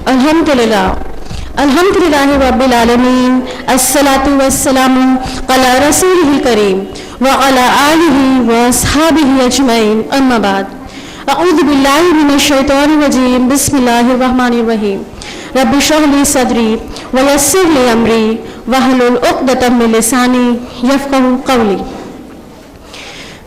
Alhamdulillahi Rabbil Alameen. As-salatu was-salamu ala Rasulihil Kareem wa ala alihi wa ashabihi ajma'in. Amma ba'd. A'udhu billahi minash shaitanir rajeem. Bismillahir rahmanir rahim. Rabbi shrah li sadri wa yassir li amri wahlul uqdatam min lisani yafqahu qawli.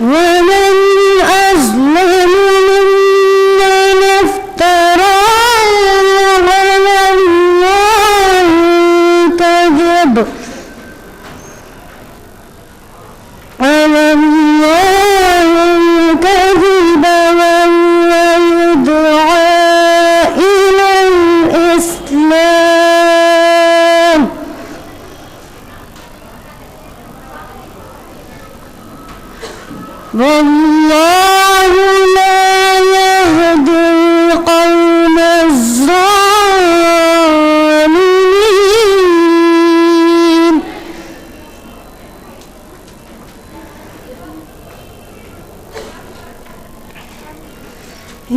ومن أظلم ممن افترى على الله كذب ويدعى إلى الإسلام والله لا يهدي القوم الظالمين.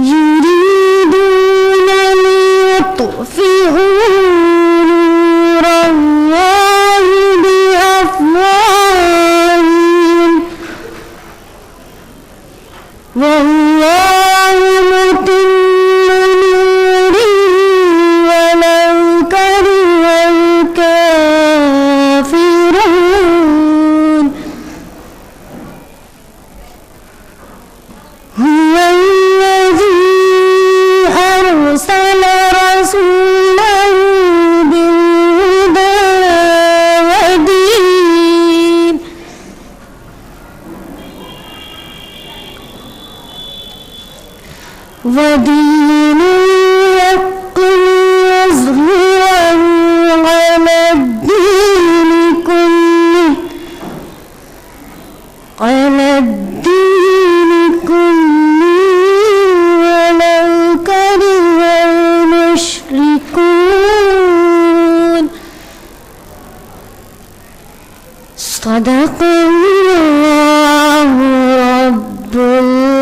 يريدون ليطفئوا نور الله بأفواههم والله متم نوره ولو كره الكافرون. هو الذي أرسل رسوله بالهدى ودين الحق ليظهره على الدين كله ولو كره المشركون. صدق الله رب العالمين.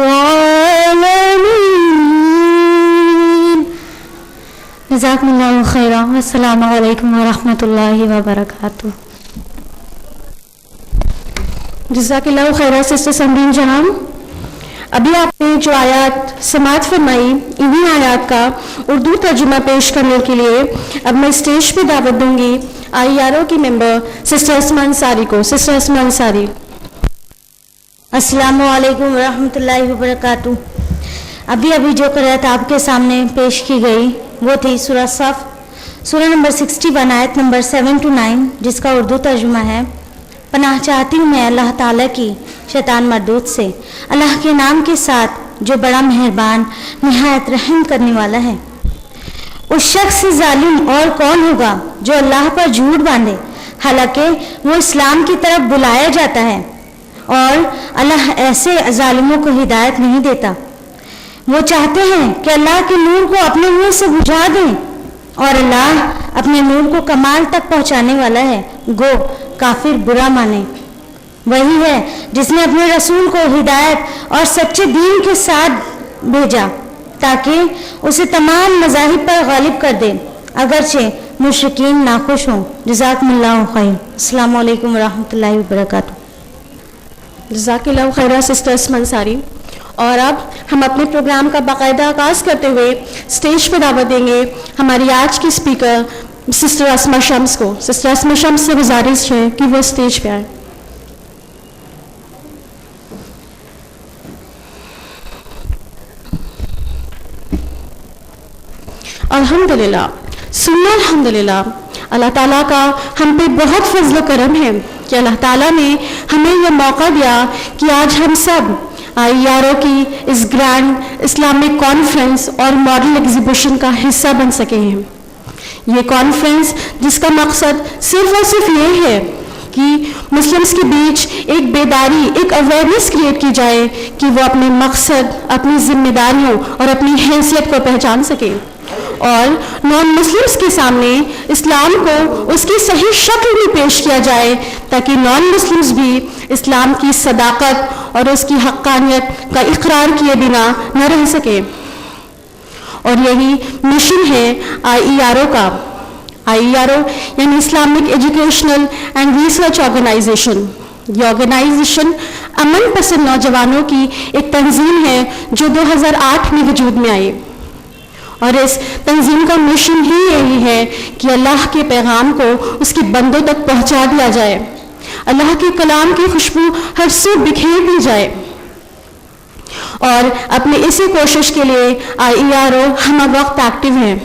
جزاکم اللہ خیرا. السلام علیکم ورحمۃ اللہ وبرکاتہ. جزاک اللہ خیرہ سسٹر سمرین جہاں. ابھی آپ نے جو آیات سماعت فرمائی انہی آیات کا اردو ترجمہ پیش کرنے کے لیے اب میں اسٹیج پہ دعوت دوں گی IRO کی ممبر سسٹر اسماء انصاری کو. سسٹر اسماء انصاری. السلام علیکم ورحمۃ اللہ وبرکاتہ. ابھی جو قرأت آپ کے سامنے پیش کی گئی وہ تھی سورہ صف سورہ نمبر 61 آیت نمبر 7 to 9 جس کا اردو ترجمہ ہے پناہ چاہتی ہوں میں اللہ تعالیٰ کی شیطان مردود سے، اللہ کے نام کے ساتھ جو بڑا مہربان نہایت رحم کرنے والا ہے۔ اس شخص سے ظالم اور کون ہوگا جو اللہ پر جھوٹ باندھے حالانکہ وہ اسلام کی طرف بلایا جاتا ہے، اور اللہ ایسے ظالموں کو ہدایت نہیں دیتا۔ وہ چاہتے ہیں کہ اللہ کے نور کو اپنے منہ سے بجھا دیں، اور اللہ اپنے نور کو کمال تک پہنچانے والا ہے، گو کافر برا مانے۔ وہی ہے جس نے اپنے رسول کو ہدایت اور سچے دین کے ساتھ بھیجا تاکہ اسے تمام مذاہب پر غالب کر دے اگرچہ مشرکین ناخوش ہوں. جزاکم اللہ خیر. السلام علیکم ورحمۃ اللہ وبرکاتہ. جزاک اللہ خیرہ سسٹر اسما انصاری. اور اب ہم اپنے پروگرام کا باقاعدہ آغاز کرتے ہوئے اسٹیج پہ دعوت دیں گے ہماری آج کی اسپیکر سسٹر اسما شمس کو. سسٹر اسما شمس سے گزارش ہے کہ وہ اسٹیج پہ آئیں. الحمدللہ ثم الحمدللہ. اللہ تعالیٰ کا ہم پہ بہت فضل و کرم ہے کہ اللہ تعالیٰ نے ہمیں یہ موقع دیا کہ آج ہم سب IERO کی اس گرینڈ اسلامک کانفرنس اور ماڈل ایگزیبیشن کا حصہ بن سکے ہیں. یہ کانفرنس جس کا مقصد صرف اور صرف یہ ہے کہ مسلمس کے بیچ ایک بیداری، ایک اویئرنیس کریٹ کی جائے کہ وہ اپنے مقصد، اپنی ذمہ داریوں اور اپنی حیثیت کو پہچان سکیں اور نان مسلمس کے سامنے اسلام کو اس کی صحیح شکل میں پیش کیا جائے تاکہ نان مسلمس بھی اسلام کی صداقت اور اس کی حقانیت کا اقرار کیے بنا نہ رہ سکے. اور یہی مشن ہے IERO کا. IERO یعنی Islamic educational and research organisation. یہ آرگنائزیشن امن پسند نوجوانوں کی ایک تنظیم ہے جو 2008 میں وجود میں آئی اور اس تنظیم کا مشن ہی یہی ہے کہ اللہ کے پیغام کو اس کے بندوں تک پہنچا دیا جائے، اللہ کے کلام کی خوشبو ہر سو بکھیر دی جائے. اور اپنی اسی کوشش کے لیے IERO ہم وقت ایکٹیو ہیں.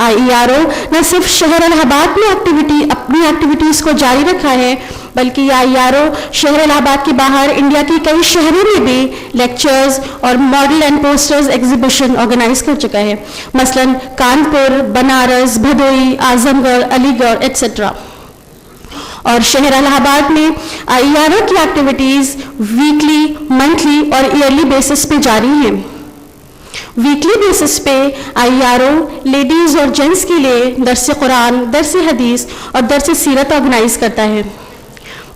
IERO نہ صرف شہر الہ آباد میں اپنی ایکٹیویٹیز کو جاری رکھا ہے بلکہ IERO شہر الہ آباد کے باہر انڈیا کی کئی شہروں میں بھی لیکچرز اور model and posters exhibition organise کر چکا ہے، مثلا کانپور، بنارس، بھدوئی، اعظم گڑھ، علی گڑھ ایٹسٹرا. اور شہر الہ آباد میں IERO کی ایکٹیویٹیز ویکلی، منتھلی اور ایئرلی بیسس پہ جاری ہیں. ویکلی بیسس پہ IERO لیڈیز اور جینٹس کے لیے درس قرآن، درس حدیث اور درس سیرت آرگنائز کرتا ہے.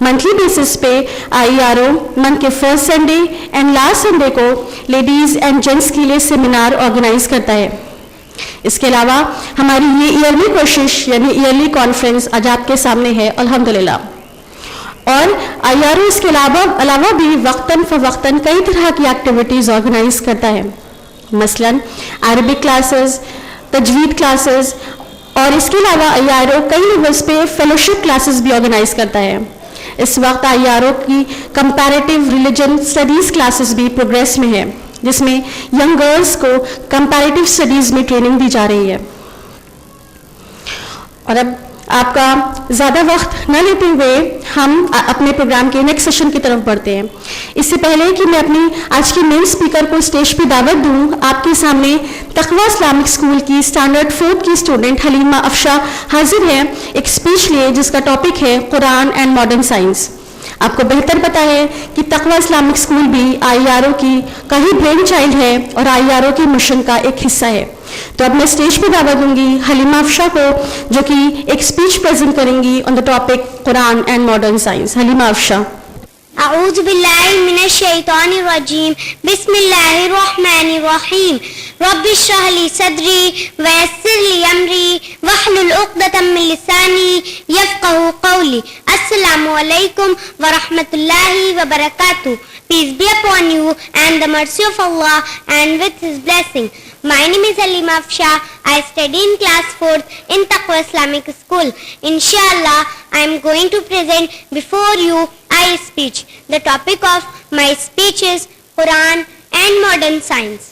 منتھلی بیسس پہ IERO منتھ کے first Sunday and last Sunday کو لیڈیز اینڈ جینٹس کے لیے سیمینار آرگنائز کرتا ہے. اس کے علاوہ ہماری یہ ایئرلی کوشش یعنی ایئرلی کانفرنس آج آپ کے سامنے ہے الحمدللہ. اور IERO اس کے علاوہ بھی وقتاً فوقتاً کئی طرح کی ایکٹیویٹیز آرگنائز کرتا ہے، مثلا عربک کلاسز، تجوید کلاسز، اور اس کے علاوہ IERO کئی لیولز پہ فیلوشپ کلاسز بھی آرگنائز کرتا ہے. اس وقت IERO کی کمپیریٹیو ریلیجن اسٹڈیز کلاسز بھی پروگریس میں ہے جس میں ینگ گرلز کو کمپیریٹیو اسٹڈیز میں ٹریننگ دی جا رہی ہے. اور اب آپ کا زیادہ وقت نہ لیتے ہوئے ہم اپنے پروگرام کے نیکسٹ سیشن کی طرف بڑھتے ہیں. اس سے پہلے کہ میں اپنی آج کی مین اسپیکر کو اسٹیج پہ دعوت دوں، آپ کے سامنے تقویٰ اسلامک اسکول کی اسٹینڈرڈ 4 کی اسٹوڈنٹ حلیمہ افشا حاضر ہے ایک اسپیچ لیے جس کا ٹاپک ہے قرآن اینڈ ماڈرن سائنس. آپ کو بہتر پتا ہے کہ تقویٰ اسلامک اسکول بھی IERO کا ہی برین چائلڈ ہے اور IERO کے مشن کا ایک حصہ ہے. تو اب میں اسٹیج پہ دعوت دوں گی حلیمہ افشا کو جو کہ ایک اسپیچ پریزنٹ کریں گی on the topic Quran and modern science. Halima Afsha. اعوذ باللہ من الشیطان الرجیم، بسم اللہ الرحمن الرحیم. رب اشرح لی صدری ویسر لی امری واحلل عقدۃ من لسانی یفقہوا قولی. السلام علیکم ورحمۃ اللہ وبرکاتہ. Peace be upon you and the mercy of Allah and with His blessing. My name is Halima Afsha. I study in class 4th in Taqwa Islamic School. Inshallah, I am going to present before you a speech. The topic of my speech is Quran and modern science.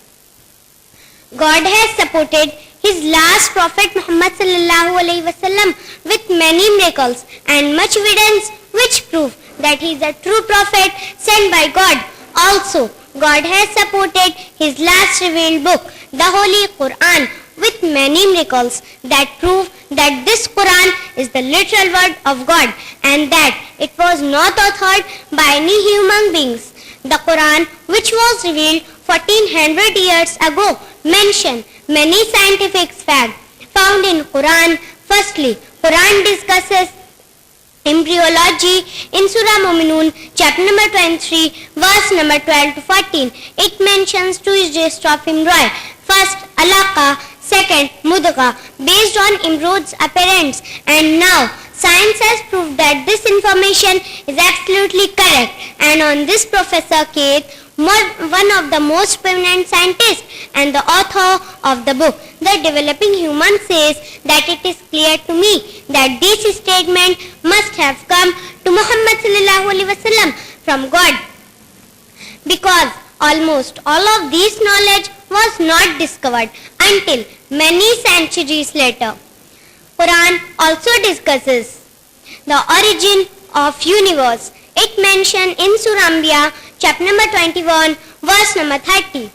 God has supported His last prophet Muhammad sallallahu alaihi wasallam with many miracles and much evidence which prove that he is a true prophet sent by God. Also, God has supported His last revealed book, the Holy Quran, with many miracles that prove that this Quran is the literal word of God and that it was not authored by any human beings. The Quran, which was revealed 1400 years ago, mention many scientific facts found in Quran. Firstly, Quran discusses embryology in Surah Mu'minun, chapter number 23, verse number 12 to 14. It mentions two stages of embryo. First, alaqa, second, mudgha, based on embryos' appearance. And now, science has proved that this information is absolutely correct. And on this, Professor Keith, one of the most prominent scientists and the author of the book, The Developing Human, says that it is clear to me that this statement must have come to Muhammad sallallahu alaihi wasallam from God, because almost all of this knowledge was not discovered until many centuries later. Quran also discusses the origin of universe. It mentioned in Surah Anbiya, chapter number 21, verse number 30.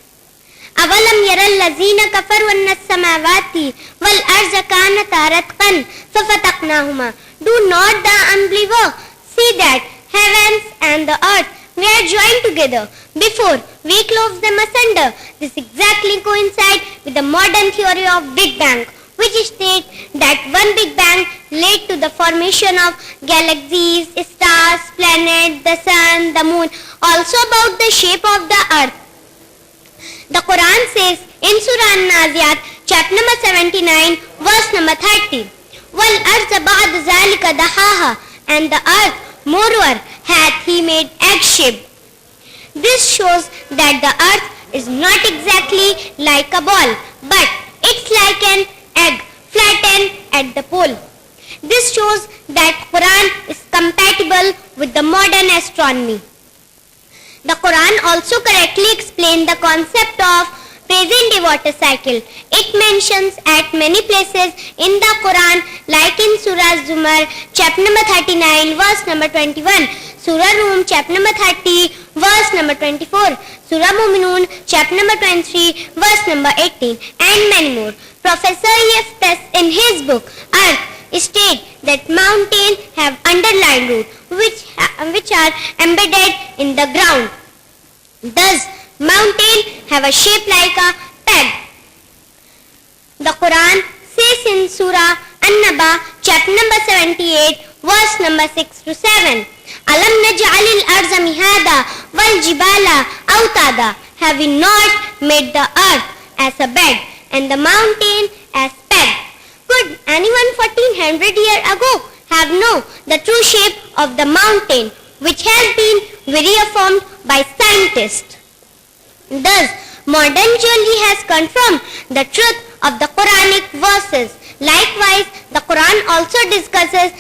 أَوَلَمْ يَرَ الَّذِينَ كَفَرُوا أَنَّ السَّمَاوَاتِ وَالْأَرْضَ كَانَتَا رَتْقًا فَفَتَقْنَاهُمَا. Do not the unbeliever see that heavens and the earth were joined together before we clove them asunder? This exactly coincides with the modern theory of Big Bang, which states that one Big Bang led to the formation of galaxies, stars, planets, the sun, the moon, also about the shape of the earth. The Quran says in Surah An-Naziyat, chapter number 79, verse number 30, وَالْأَرْضَ بَعْدَ ذَلِكَ دَحَاهَا, and the earth, moreover, hath he made egg-shaped. This shows that the earth is not exactly like a ball, but it's like an egg flattened at the pole. This shows that Quran is compatible with the modern astronomy. The Quran also correctly explains the concept of present-day water cycle. It mentions at many places in the Quran, like in Surah Zumar, chapter number 39, verse number 21, Surah Rum, chapter number 30, verse number 24, Surah Mu'minun, chapter number 23, verse number 18, and many more. Professor E.F. Tess in his book, Earth, states that mountains have underlying roots which are embedded in the ground. Thus, mountains have a shape like a peg. The Quran says in Surah An-Naba, chapter number 78, verse number 6 to 7, Alam naj'alil arza mihada wal jibala autada. Have we not made the earth as a bed and the mountain as peg? Could anyone 1400 years ago have known the true shape of the mountain, which has been reaffirmed by scientists? Thus, modern geology has confirmed the truth of the Quranic verses. Likewise, the Quran also discusses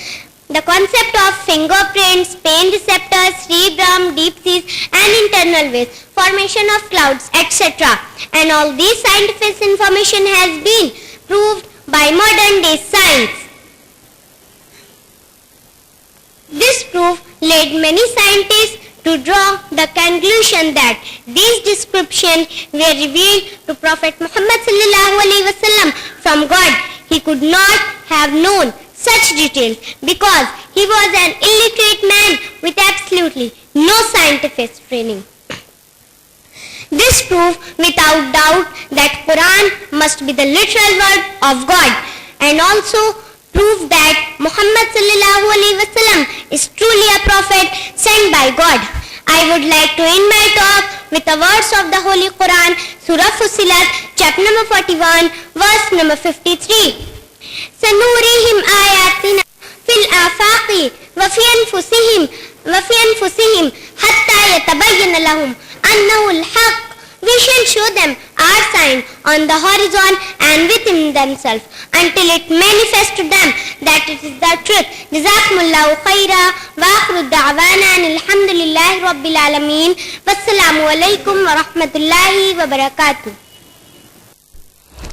the concept of fingerprints, pain receptors, cerebrum, deep seas, and internal waves, formation of clouds, etc. And all this scientific information has been proved by modern day science. This proof led many scientists to draw the conclusion that these descriptions were revealed to Prophet Muhammad sallallahu alaihi wasallam from God. He could not have known such details because he was an illiterate man with absolutely no scientific training. This proves without doubt that Quran must be the literal word of God, and also prove that Muhammad sallallahu alaihi wasallam is truly a prophet sent by God. I would like to end my talk with the words of the Holy Quran, Surah Fussilat, chapter number 41, verse number 53. سنوريهم آياتنا في الآفاق وفي أنفسهم حتى يتبين لهم أنه الحق. We shall show them our sign on the horizon and within themselves until it manifests to them that it is the truth. Jazakumullahu khaira wa akhiru da'wana alhamdulillahi rabbil alamin. Wassalamu alaikum wa rahmatullahi wa barakatuh.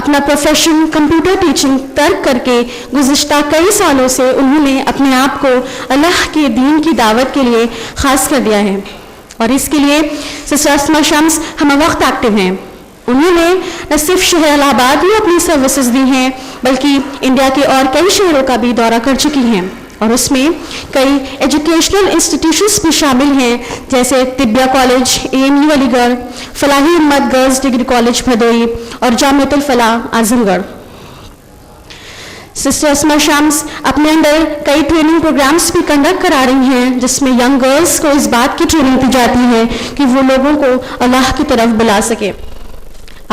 اپنا profession computer teaching ترک کر کے گزشتہ کئی سالوں سے انہوں نے اپنے آپ کو اللہ کے دین کی دعوت کے لیے خاص کر دیا ہے، اور اس کے لیے سسٹر اسما شمس ہم وقت ایکٹیو ہیں۔ انہوں نے نہ صرف شہر الہ آباد میں اپنی سروسز دی ہیں بلکہ انڈیا کے اور کئی شہروں کا بھی دورہ کر چکی ہیں، اور اس میں کئی ایجوکیشنل انسٹیٹیوشنز بھی شامل ہیں جیسے طبیہ کالج AMU علی گڑھ، فلاحی امت گرلز ڈگری کالج بھدوئی اور جامعۃ الفلاح اعظم گڑھ۔ سسٹر اسما شمس اپنے اندر کئی ٹریننگ پروگرامز بھی کنڈکٹ کرا رہی ہیں جس میں ینگ گرلز کو اس بات کی ٹریننگ دی جاتی ہے کہ وہ لوگوں کو اللہ کی طرف بلا سکے۔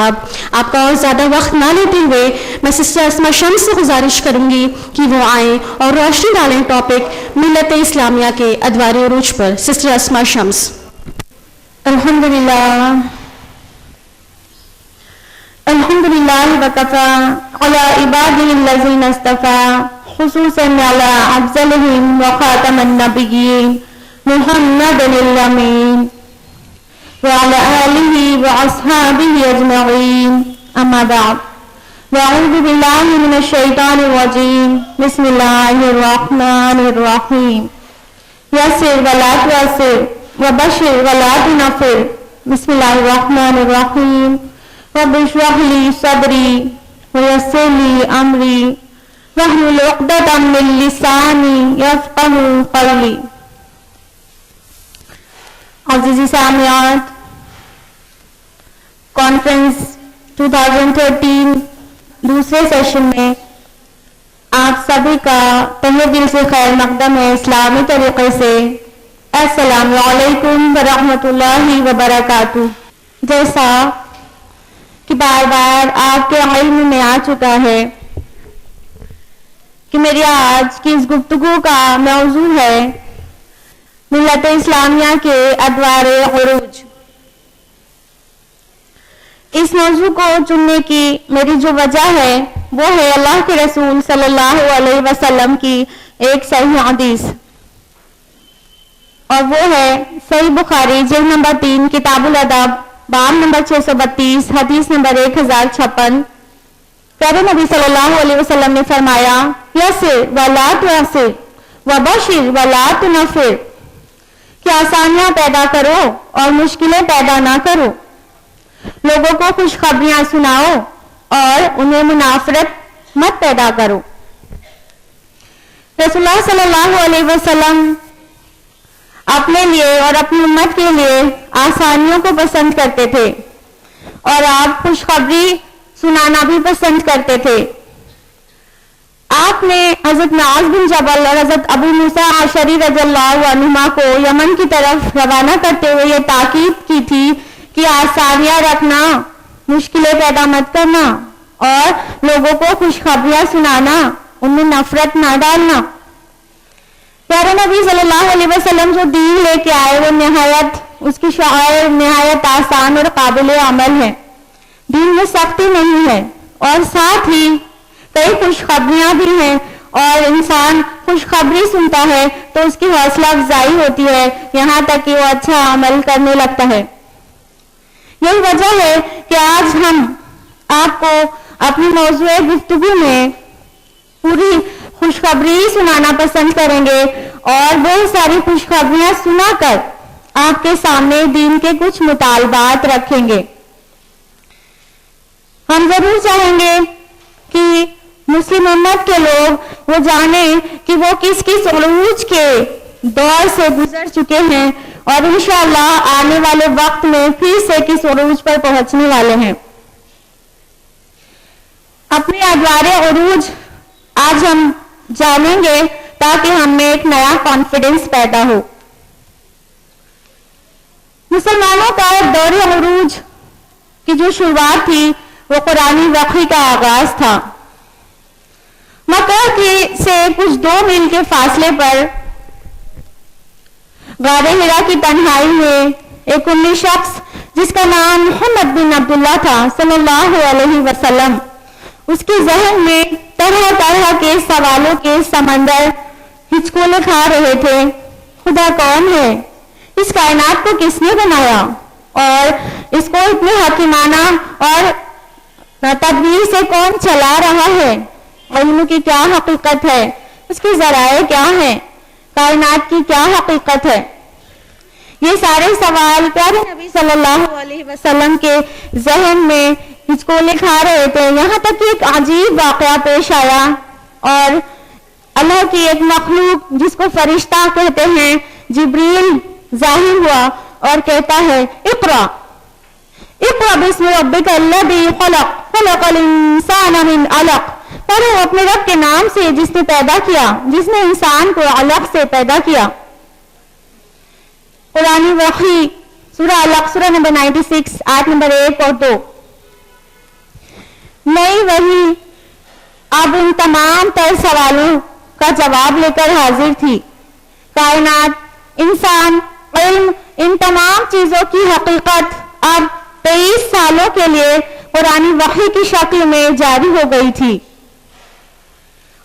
اب آپ کا اور زیادہ وقت نہ لیتے ہوئے میں سسٹر اسما شمس سے گزارش کروں گی کہ وہ آئیں اور روشنی ڈالیں ٹاپک ملت اسلامیہ کے ادوار عروج پر۔ سسٹر اسما شمس۔ الحمدللہ وکفا علی عبادہ الذین اصطفى خصوصا علی افضلہم وخاتم النبیین محمد الامین وعلى آله وأصحابه أجمعين أما بعد وأعوذ بالله من الشيطان الرجيم بسم الله الرحمن الرحيم يسر ولا تعسر وبشر ولا تنفر بسم الله الرحمن الرحيم رب اشرح لي صدري ويسر لي أمري واحلل عقدة من لساني يفقهوا قولي۔ عزیزی سامعات، کانفرنس 2013 دوسرے سیشن میں آپ سبھی کا تہہ دل سے خیر مقدم ہے اسلامی طریقے سے۔ السلام علیکم ورحمۃ اللہ وبرکاتہ۔ جیسا کہ بار بار آپ کے علم میں آ چکا ہے کہ میری آج کی اس گفتگو کا موضوع ہے ملت اسلامیہ کے ادوار عروج۔ اس موضوع کو چننے کی میری جو وجہ ہے وہ ہے اللہ کے رسول صلی اللہ علیہ وسلم کی ایک صحیح حدیث، اور وہ ہے صحیح بخاری جلد نمبر 3 کتاب الادب باب نمبر 632 حدیث نمبر 1056۔ پیارے نبی صلی اللہ علیہ وسلم نے فرمایا، یسر ولا تعسر وبشر ولا تنفر، کہ آسانیاں پیدا کرو اور مشکلیں پیدا نہ کرو، لوگوں کو خوشخبریاں سناؤ اور انہیں منافرت مت پیدا کرو۔ رسول اللہ صلی اللہ علیہ وسلم اپنے لیے اور اپنی امت کے لیے آسانیوں کو پسند کرتے تھے اور آپ خوشخبری سنانا بھی پسند کرتے تھے۔ آپ نے حضرت معاذ بن جبل اور حضرت ابو موسیٰ اشعری رضی اللہ عنہما کو یمن کی طرف روانہ کرتے ہوئے یہ تاکید کی تھی کہ آسانیاں رکھنا، مشکلیں پیدا مت کرنا اور لوگوں کو خوشخبریاں سنانا، ان میں نفرت نہ ڈالنا۔ پیارے نبی صلی اللہ علیہ وسلم جو دین لے کے آئے وہ نہایت، اس کی شعائر نہایت آسان اور قابل عمل ہے۔ دین میں سختی نہیں ہے اور ساتھ ہی کئی خوشخبریاں بھی ہیں، اور انسان خوشخبری سنتا ہے تو اس کی حوصلہ افزائی ہوتی ہے، یہاں تک کہ وہ اچھا عمل کرنے لگتا ہے۔ یہی وجہ ہے کہ آج ہم آپ کو اپنی موضوع گفتگو میں پوری خوشخبری سنانا پسند کریں گے اور بہت ساری خوشخبریاں سنا کر آپ کے سامنے دین کے کچھ مطالبات رکھیں گے۔ ہم ضرور چاہیں گے کہ مسلم امت کے لوگ وہ جانیں کہ وہ کس کس عروج کے دور سے گزر چکے ہیں اور انشاءاللہ آنے والے وقت میں پھر سے کس عروج پر پہنچنے والے ہیں۔ اپنے ادوار عروج آج ہم جانیں گے تاکہ ہم میں ایک نیا کانفیڈنس پیدا ہو۔ مسلمانوں کا دور عروج کی جو شروعات تھی وہ قرآنی وحی کا آغاز تھا۔ مکہ سے کچھ 2 میل کے فاصلے پر غار حرا کی تنہائی میں ایک امی شخص جس کا نام محمد بن عبداللہ تھا صلی اللہ علیہ وسلم، اس کے ذہن میں طرح طرح کے سوالوں کے سمندر ہچکولے کھا رہے تھے۔ خدا کون ہے؟ اس کائنات کو کس نے بنایا اور اس کو اتنے حکیمانہ اور تدبیر سے کون چلا رہا ہے, علم کی کیا حقیقت ہے, اس کے ذرائع کیا ہیں, کائنات کی کیا حقیقت ہے. یہ سارے سوال پیارے نبی صلی اللہ علیہ وسلم کے ذہن میں ہچکولے کھا رہے تھے. یہاں تک کہ ایک عجیب واقعہ پیش آیا اور اللہ کی ایک مخلوق جس کو فرشتہ کہتے ہیں جبریل ظاہر ہوا اور کہتا ہے اقرا اقرا بسم ربک الذی خلق خلق الانسان من علق, پڑھو اپنے رب کے نام سے جس نے پیدا کیا, جس نے انسان کو علق سے پیدا کیا. قرآن وحی سورہ علق سورہ نمبر 96 آیت نمبر 1 اور 2. نئی وحی اب ان تمام تر سوالوں کا جواب لے کر حاضر تھی. کائنات, انسان, علم, ان تمام چیزوں کی حقیقت اب 23 سالوں کے لیے قرآن وحی کی شکل میں جاری ہو گئی تھی.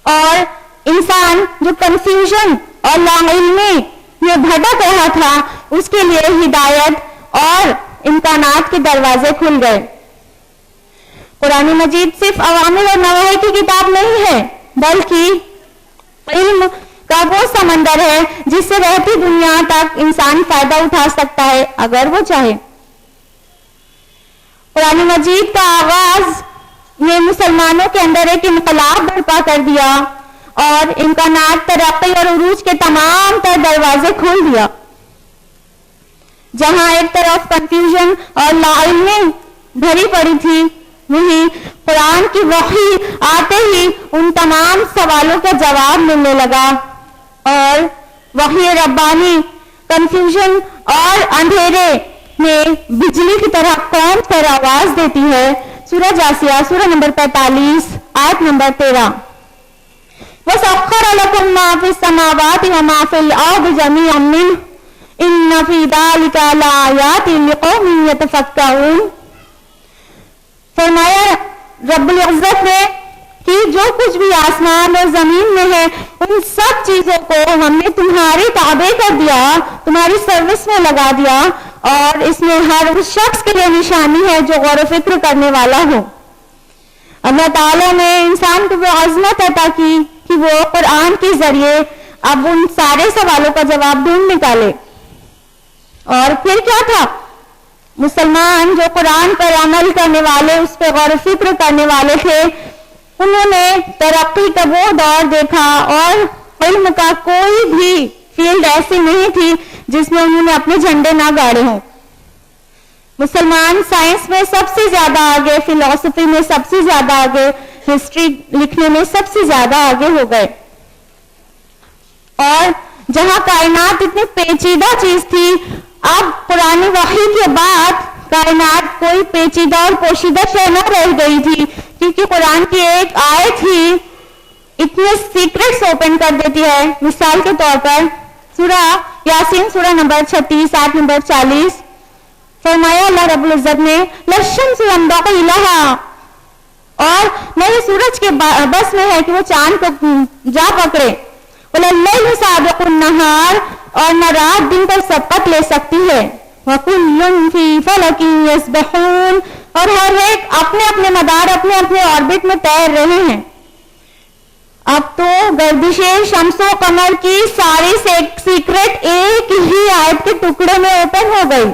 اور انسان جو کنفیوژن اور لا علمی میں بھٹک رہا تھا, اس کے لیے ہدایت اور امکانات کے دروازے کھل گئے. قرآن مجید صرف اوامر اور نواہی کی کتاب نہیں ہے, بلکہ علم کا وہ سمندر ہے جس سے رہتی دنیا تک انسان فائدہ اٹھا سکتا ہے اگر وہ چاہے. قرآن مجید کا آغاز نے مسلمانوں کے اندر ایک انقلاب برپا کر دیا اور امکانات, ترقی اور عروج کے تمام تر دروازے کھول دیا. جہاں ایک طرف کنفیوژن اور لا علمی بھری پڑی تھی, وہیں قرآن کی وحی آتے ہی ان تمام سوالوں کا جواب ملنے لگا. اور وحی ربانی کنفیوژن اور اندھیرے میں بجلی کی طرح قوم پر آواز دیتی ہے. سورہ جاسیہ سورہ نمبر 45 آیت نمبر 13. وَسَخَّرَ لَكُم مَّا فِي السَّمَاوَاتِ وَمَا فِي الْأَرْضِ جَمِيعًا مِّنْهُ إِنَّ فِي ذَلِكَ لَآيَاتٍ لِقَوْمٍ يَتَفَكَّرُونَ. فرمایا رب العزت نے کہ جو کچھ بھی آسمان اور زمین میں ہے ان سب چیزوں کو ہم نے تمہارے تابع کر دیا, تمہاری سروس میں لگا دیا, اور اس میں ہر اس شخص کے لیے نشانی ہے جو غور و فکر کرنے والا ہو. اللہ تعالیٰ نے انسان کو وہ عظمت عطا کی کہ وہ قرآن کے ذریعے اب ان سارے سوالوں کا جواب ڈھونڈ نکالے. اور پھر کیا تھا, مسلمان جو قرآن پر عمل کرنے والے, اس پہ غور و فکر کرنے والے تھے, انہوں نے ترقی کا وہ دور دیکھا اور علم کا کوئی بھی فیلڈ ایسی نہیں تھی جس میں انہوں نے اپنے جھنڈے نہ گاڑے ہوں. مسلمان سائنس میں سب سے زیادہ آگے, فلسفی میں سب سے زیادہ آگے, ہسٹری لکھنے میں سب سے زیادہ آگے ہو گئے. اور جہاں کائنات اتنی پیچیدہ چیز تھی, اب قرآن وحی کے بعد کائنات کوئی پیچیدہ اور پوشیدہ شے نہ رہ گئی تھی, کیونکہ قرآن کی ایک آیت ہی اتنے سیکرٹس اوپن کر دیتی ہے. مثال کے طور پر سورہ یاسین سورہ نمبر 36 آیت نمبر 40. فرمایا اللہ رب العزت نے لَلشَّمْسِ يَنبَغِي لَهَا, اور میرے سورج کے بس میں ہے کہ وہ چاند کو جا پکڑے. وَلَلَّيْلُ سَابِقُ النَّهَارِ, اور نہ رات دن پر سبقت لے سکتی ہے. وَكُلٌّ فِي فَلَكٍ يَسْبَحُونَ, اور ہر ایک اپنے اپنے مدار, اپنے اپنے آربٹ میں تیر رہے ہیں. اب تو گردش شمس و قمر کی ساری سیکرٹ ایک ہی آیت کے ٹکڑے میں اوپن ہو گئی.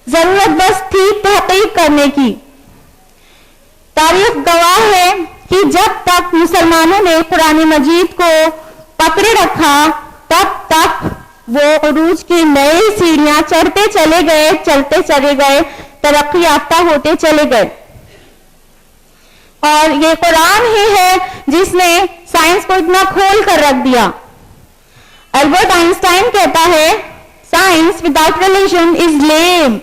ضرورت بس تھی تحقیق کرنے کی. تاریخ گواہ ہے کہ جب تک مسلمانوں نے قرآن مجید کو پکڑے رکھا, تب تک وہ عروج کی نئی سیڑھیاں چڑھتے چلے گئے, چلتے چلے گئے, ترقی یافتہ ہوتے چلے گئے. اور یہ قرآن ہی ہے جس نے سائنس کو اتنا کھول کر رکھ دیا. البرٹ آئنسٹائن کہتا ہے science without religion is lame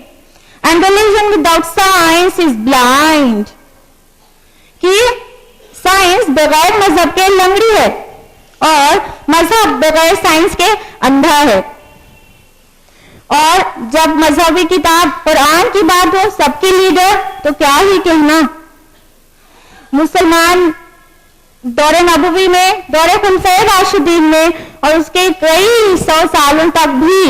and religion without science is blind, کہ سائنس بغیر مذہب کے لنگڑی ہے اور مذہب بغیر سائنس کے اندھا ہے. اور جب مذہبی کتاب قرآن کی بات ہو, سب کی لیڈر, تو کیا ہی کہنا. مسلمان دور نبوی میں, دور خلفائے راشدین میں, اور اس کے کئی 100 سالوں تک بھی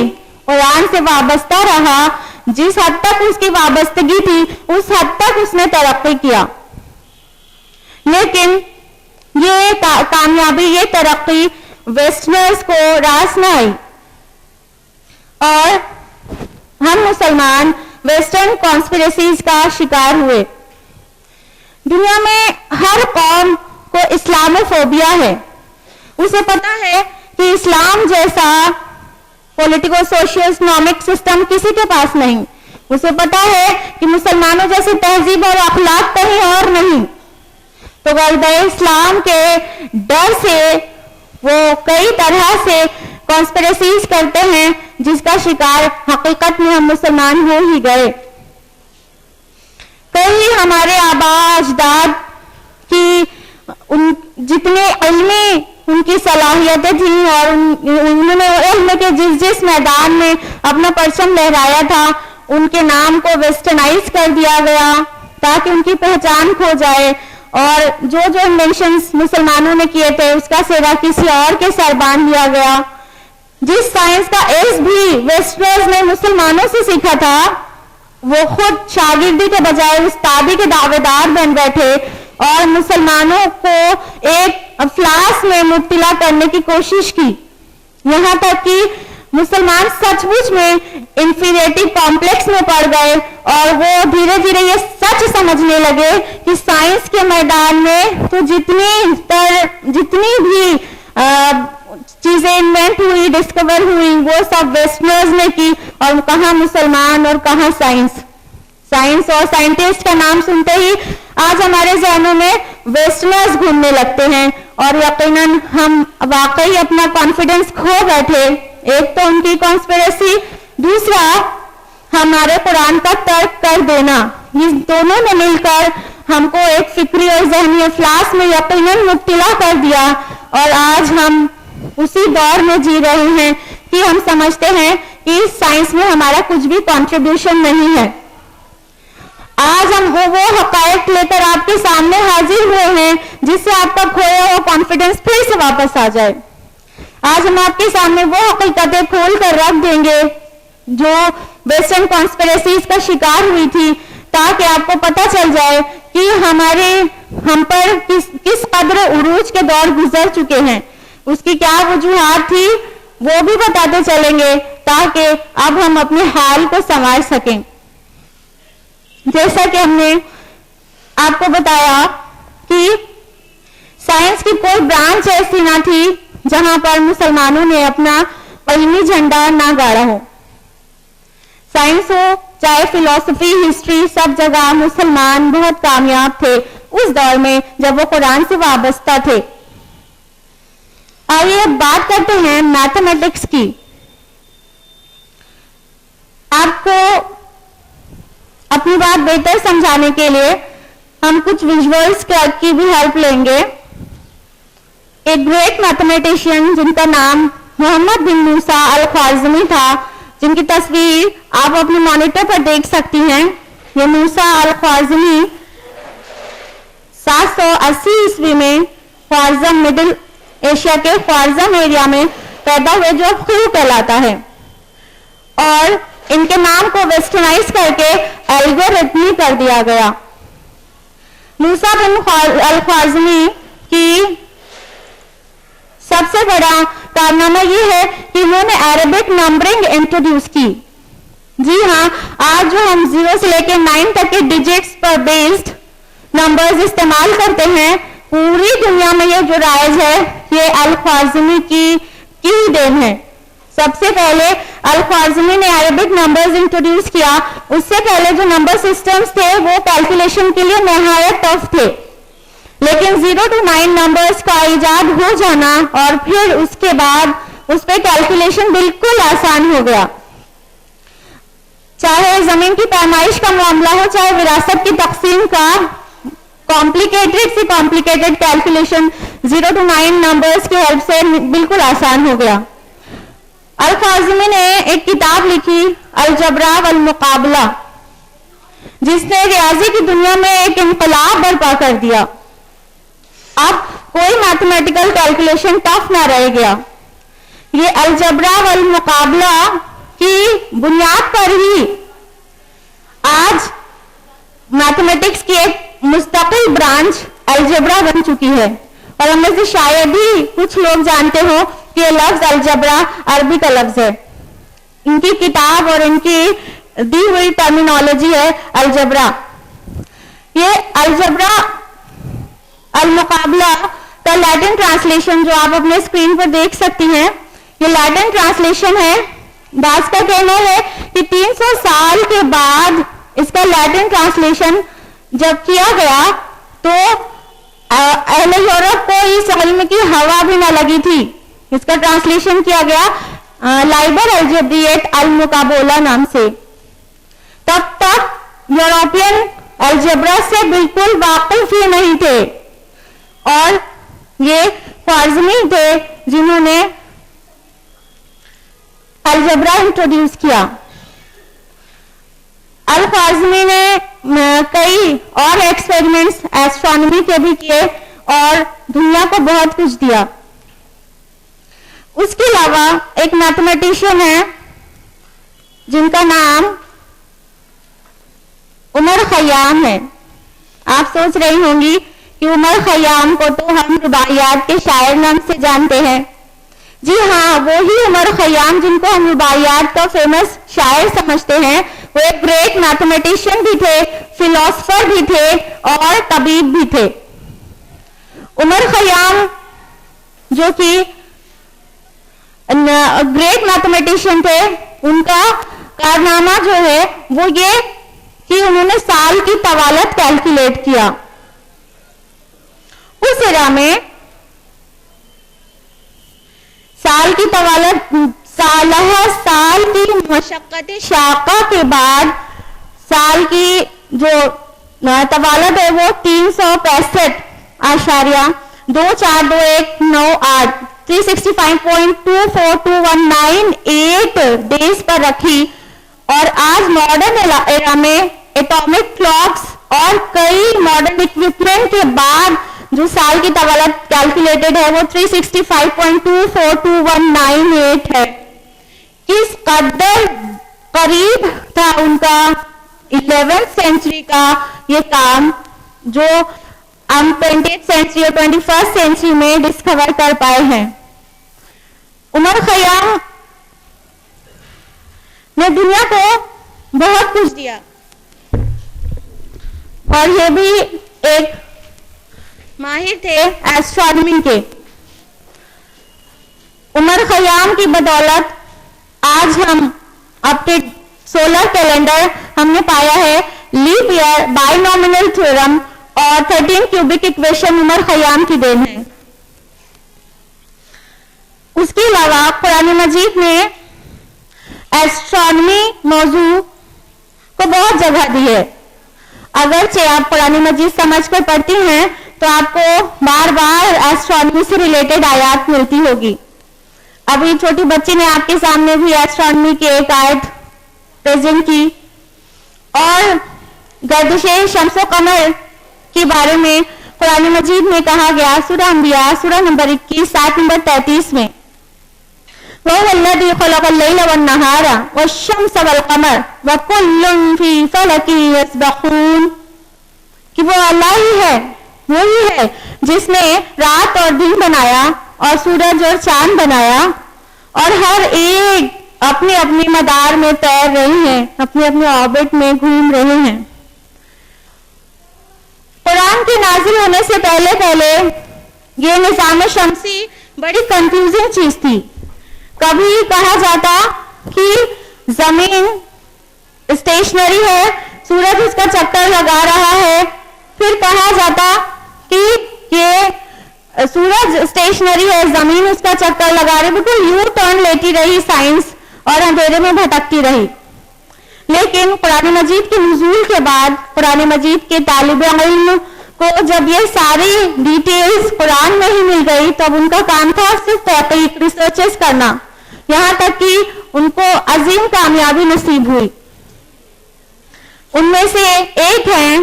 قرآن سے وابستہ رہا. جس حد تک اس کی وابستگی تھی اس حد تک اس نے ترقی کیا. لیکن یہ کامیابی، یہ ترقی ویسٹرنرز کو راس نہ آئی اور ہم مسلمان ویسٹرن کانسپریسیز کا شکار ہوئے. دنیا میں ہر قوم کو اسلاموفوبیا ہے. اسے پتا ہے کہ اسلام جیسا پولیٹیکل سوشل اکنامک سسٹم کسی کے پاس نہیں. اسے پتا ہے کہ مسلمانوں جیسی تہذیب اور اخلاق کہیں اور نہیں. تو غلبہ اسلام کے ڈر سے وہ کئی طرح سے کانسپریسیز کرتے ہیں جس کا شکار حقیقت میں ہم مسلمان ہو ہی گئے. کئی ہمارے آباء اجداد کی جتنے علمی ان کی صلاحیتیں تھیں اور انہوں نے علم کے جس میدان میں اپنا پرچم لہرایا تھا ان کے نام کو ویسٹرنائز کر دیا گیا تاکہ ان کی پہچان کھو جائے، اور جو انوینشنز مسلمانوں نے کیے تھے اس کا سیوا کسی اور کے سر باندھ دیا گیا. جس سائنس کا علم بھی ویسٹرنرز نے مسلمانوں سے سیکھا تھا وہ خود شاگردی کے بجائے استادی کے دعوے دار بن بیٹھے اور مسلمانوں کو ایک افلاس میں مبتلا کرنے کی کوشش کی. یہاں تک کہ مسلمان سچ مچ میں انفیریٹی کمپلیکس میں پڑ گئے اور وہ دھیرے دھیرے یہ سچ سمجھنے لگے کہ سائنس کے میدان میں تو جتنی بھی چیزیں انوینٹ ہوئی، ڈسکور ہوئی، وہ سب ویسٹرنرز نے کی، اور کہاں مسلمان اور کہاں سائنس اور سائنٹسٹ کا نام سنتے ہی آج ہمارے ذہنوں میں ویسٹرنرز گھومنے لگتے ہیں اور یقیناً ہم واقعی اپنا کانفیڈنس کھو بیٹھے. ایک تو ان کی کانسپریسی، دوسرا ہمارے قرآن کا ترک کر دینا. یہ دونوں نے مل کر ہم کو ایک فکری اور ذہنی افلاس میں یقیناً مبتلا کر دیا، اور آج ہم اسی دور میں جی رہے ہیں کہ ہم سمجھتے ہیں کہ سائنس میں ہمارا کچھ بھی کنٹریبیوشن نہیں ہے. آج ہم وہ حقائق لے کر آپ کے سامنے حاضر ہوئے ہیں جس سے آپ کا کھویا ہوا کانفیڈنس پھر سے واپس آ جائے. آج ہم آپ کے سامنے وہ حقیقتیں کھول کر رکھ دیں گے جو ویسٹرن کانسپریسیز کا شکار ہوئی تھی، تاکہ آپ کو پتہ چل جائے کہ ہم پر کس قدر عروج کے دور گزر چکے ہیں. اس کی کیا وجوہات تھی وہ بھی بتاتے چلیں گے تاکہ اب ہم اپنے حال کو سنوار سکیں. جیسا کہ ہم نے آپ کو بتایا کہ سائنس کی کوئی برانچ ایسی نہ تھی جہاں پر مسلمانوں نے اپنا علمی جھنڈا نہ گاڑا ہو. سائنس ہو چاہے فلسفی، ہسٹری، سب جگہ مسلمان بہت کامیاب تھے اس دور میں جب وہ قرآن سے وابستہ تھے. آئیے اب بات کرتے ہیں میتھمیٹکس کی. آپ کو اپنی بات بہتر سمجھانے کے لیے ہم کچھ ویژولز کی بھی ہیلپ لیں گے. ایک گریٹ میتھمیٹیشین جن کا نام محمد بن موسیٰ الخوارزمی تھا، جن کی تصویر آپ اپنے مانیٹر پر دیکھ سکتی ہیں. یہ موسیٰ الخوارزمی 780 عیسوی میں خوارزم، مڈل ایشیا کے خوارزم ایریا میں پیدا ہوئے جو خیو کہلاتا ہے، اور ان کے نام کو ویسٹرنائز کر کے الگورتھمی کر دیا گیا. موسیٰ بن الخوارزمی کی سب سے بڑا کارنامہ یہ ہے کہ انہوں نے عربک نمبرنگ انٹروڈیوس کی. جی ہاں، آج جو ہم 0 سے لے کے 9 تک کے ڈیجٹس پر بیسڈ نمبرز استعمال کرتے ہیں، پوری دنیا میں یہ جو رائج ہے یہ الخوارزمی کی ہی دین ہے. سب سے پہلے الخوارزمی نے عربک نمبرز انٹروڈیوس کیا. اس سے پہلے جو نمبر سسٹمز تھے وہ کیلکولیشن کے لیے نہایت ٹف تھے، لیکن 0 to 9 نمبرز کا ایجاد ہو جانا اور پھر اس کے بعد اس پہ کیلکولیشن بالکل آسان ہو گیا. چاہے زمین کی پیمائش کا معاملہ ہو، چاہے وراثت کی تقسیم کا کمپلیکیٹڈ سے کمپلیکیٹڈ کیلکولیشن 0 to 9 نمبرز کی ہیلپ سے بالکل آسان ہو گیا. الخوارزمی نے ایک کتاب لکھی الجبرا والمقابلہ، جس نے ریاضی کی دنیا میں ایک انقلاب برپا کر دیا. اب کوئی میتھمیٹیکل کیلکولیشن ٹف نہ رہ گیا. یہ الجبرا والمقابلہ کی بنیاد پر ہی آج میتھمیٹکس کی ایک مستقل برانچ الجبرا بن چکی ہے. اور ہم میں سے شاید ہی کچھ لوگ جانتے ہو کہ یہ لفظ الجبرا عربی کا لفظ ہے. ان کی کتاب اور ان کی دی ہوئی ٹرمینالوجی ہے الجبرا. یہ الجبرا المقابلہ کا لیٹن ٹرانسلیشن جو آپ اپنے اسکرین پر دیکھ سکتی ہیں, یہ لیٹن ٹرانسلیشن ہے. بعض کا کہنا ہے کہ 300 سال کے بعد اس کا لیٹن ٹرانسلیشن جب کیا گیا تو اہل یورپ کو اس علم کی ہوا بھی نہ لگی تھی. اس کا ٹرانسلیشن کیا گیا لائبر الجبریٹ المقابلہ نام سے. تب تک یورپین الجبرا سے بالکل واقف ہی نہیں تھے, اور یہ خوارزمی تھے جنہوں نے الجبرا انٹروڈیوس کیا. الخوارزمی نے کئی اور ایکسپیریمنٹس ایسٹرونومی کے بھی کیے اور دنیا کو بہت کچھ دیا. اس کے علاوہ ایک میتھمیٹیشین ہے جن کا نام عمر خیام ہے. آپ سوچ رہی ہوں گی کہ عمر خیام کو تو ہم رباعیات کے شاعر نام سے جانتے ہیں. جی ہاں, وہی عمر خیام جن کو ہم رباعیات کا فیمس شاعر سمجھتے ہیں, وہ ایک گریٹ میتھمیٹیشین بھی تھے, فلاسفر بھی تھے اور طبیب بھی تھے. عمر خیام جو کہ گریٹ میتھمیٹیشین تھے, ان کا کارنامہ جو ہے وہ یہ کہ انہوں نے سال کی طوالت کیلکولیٹ کیا. اس ایرا میں سال کی طوالت سال کی مشقت شاقہ کے بعد سال کی جو طوالت ہے وہ 365.242198 365.24219 ڈیز پر رکھی. اور آج ماڈرن ایرا میں ایٹامک کلاکس اور کئی ماڈرن اکوپمنٹ کے بعد جو سال کی طوالت کیلکولیٹڈ ہے وہ 365.24219 ہے. کس قدر قریب تھا ان کا 11th سینچری کا یہ کام جو ہم 20th سینچری اور 21st سینچری میں ڈسکور کر پائے ہیں. عمر خیام نے دنیا کو بہت کچھ دیا, اور یہ بھی ایک ماہر تھے ایسٹرونومی کے. عمر خیام کی بدولت آج ہم اپنے سولر کیلنڈر ہم نے پایا ہے. لیپ ایئر, بائنومینل تھیورم اور 13 کیوبک ایکویشن عمر خیام کی دین ہے. اس کے علاوہ قرآن مجید نے ایسٹرونومی موضوع کو بہت جگہ دی ہے. اگرچہ آپ قرآن مجید سمجھ کر پڑھتی ہیں تو آپ کو بار بار ایسٹرونومی سے ریلیٹڈ آیات ملتی ہوگی. ابھی چھوٹی بچی نے آپ کے سامنے بھی ایسٹرونومی کی ایک آیت پریزنٹ کی, اور گردش شمس و قمر کے بارے میں قرآن مجید میں کہا گیا سورہ انبیاء سورہ نمبر 21 آیت نمبر 33 میں, وَهُوَ الَّذِي خَلَقَ اللَّيْلَ وَالنَّهَارَ وَالشَّمْسَ وَالْقَمَرَ وَكُلٌّ فِي فَلَكٍ يَسْبَحُونَ, کہ وہ اللہ ہی ہے, وہی ہے جس نے رات اور دن بنایا اور سورج اور چاند بنایا, اور ہر ایک اپنے اپنے مدار میں تیر رہے ہیں, اپنے اپنے آربٹ میں گھوم رہے ہیں. قرآن کے نازل ہونے سے پہلے یہ نظام شمسی بڑی کنفیوزنگ چیز تھی. کبھی کہا جاتا کہ زمین اسٹیشنری ہے, سورج اس کا چکر لگا رہا ہے, پھر کہا جاتا کہ یہ سورج اسٹیشنری ہے, زمین اس کا چکر لگا رہی, بالکل یو ٹرن لیتی رہی سائنس اور اندھیرے میں بھٹکتی رہی. لیکن قرآن مجید کے نزول کے بعد قرآن مجید کے طالب علم کو جب یہ ساری ڈیٹیلز قرآن میں ہی مل گئی تب ان کا کام تھا صرف تحقیق, ریسرچز کرنا, یہاں تک کہ ان کو عظیم کامیابی نصیب ہوئی. ان میں سے ایک ہیں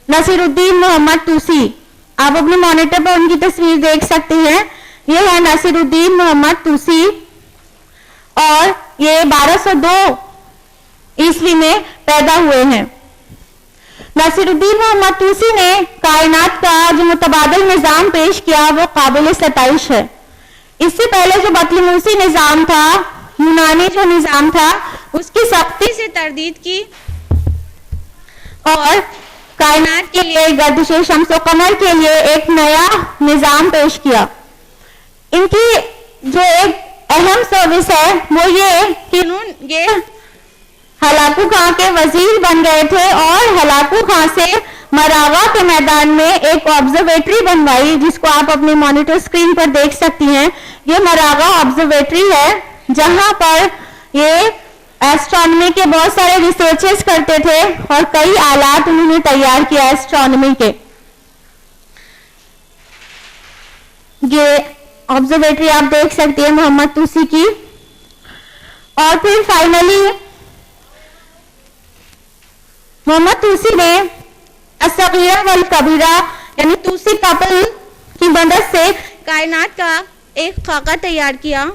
نصیر الدین محمد توسی. آپ اپنے مانیٹر پر ان کی تصویر دیکھ سکتے ہیں. یہ ہے نصیر الدین محمد توسی, اور یہ 1202 عیسوی میں پیدا ہوئے ہیں. ناصر الدین محمد طوسی نے کائنات کا جو متبادل نظام پیش کیا وہ قابل ستائش ہے. اس سے پہلے جو بطلیموسی نظام تھا، یونانی جو نظام تھا، اس کی سختی سے تردید کی اور کائنات کے لیے، گردش شمس و قمر کے لیے ایک نیا نظام پیش کیا. ان کی جو ایک اہم سروس ہے وہ یہ ہلاکو خان کے وزیر بن گئے تھے اور ہلاکو خان سے مراغہ کے میدان میں ایک آبزرویٹری بنوائی، جس کو آپ اپنی مانیٹر سکرین پر دیکھ سکتی ہیں. یہ مراغہ آبزرویٹری ہے جہاں پر یہ ایسٹرونومی کے بہت سارے ریسرچز کرتے تھے اور کئی آلات انہوں نے تیار کیا ایسٹرونومی کے. یہ آبزرویٹری آپ دیکھ سکتی ہیں محمد طوسی کی. اور پھر فائنلی محمد طوسی نے الصغیرہ والکبیرہ یعنی طوسی کپل کی مدد سے کائنات کا ایک خاکہ تیار کیا.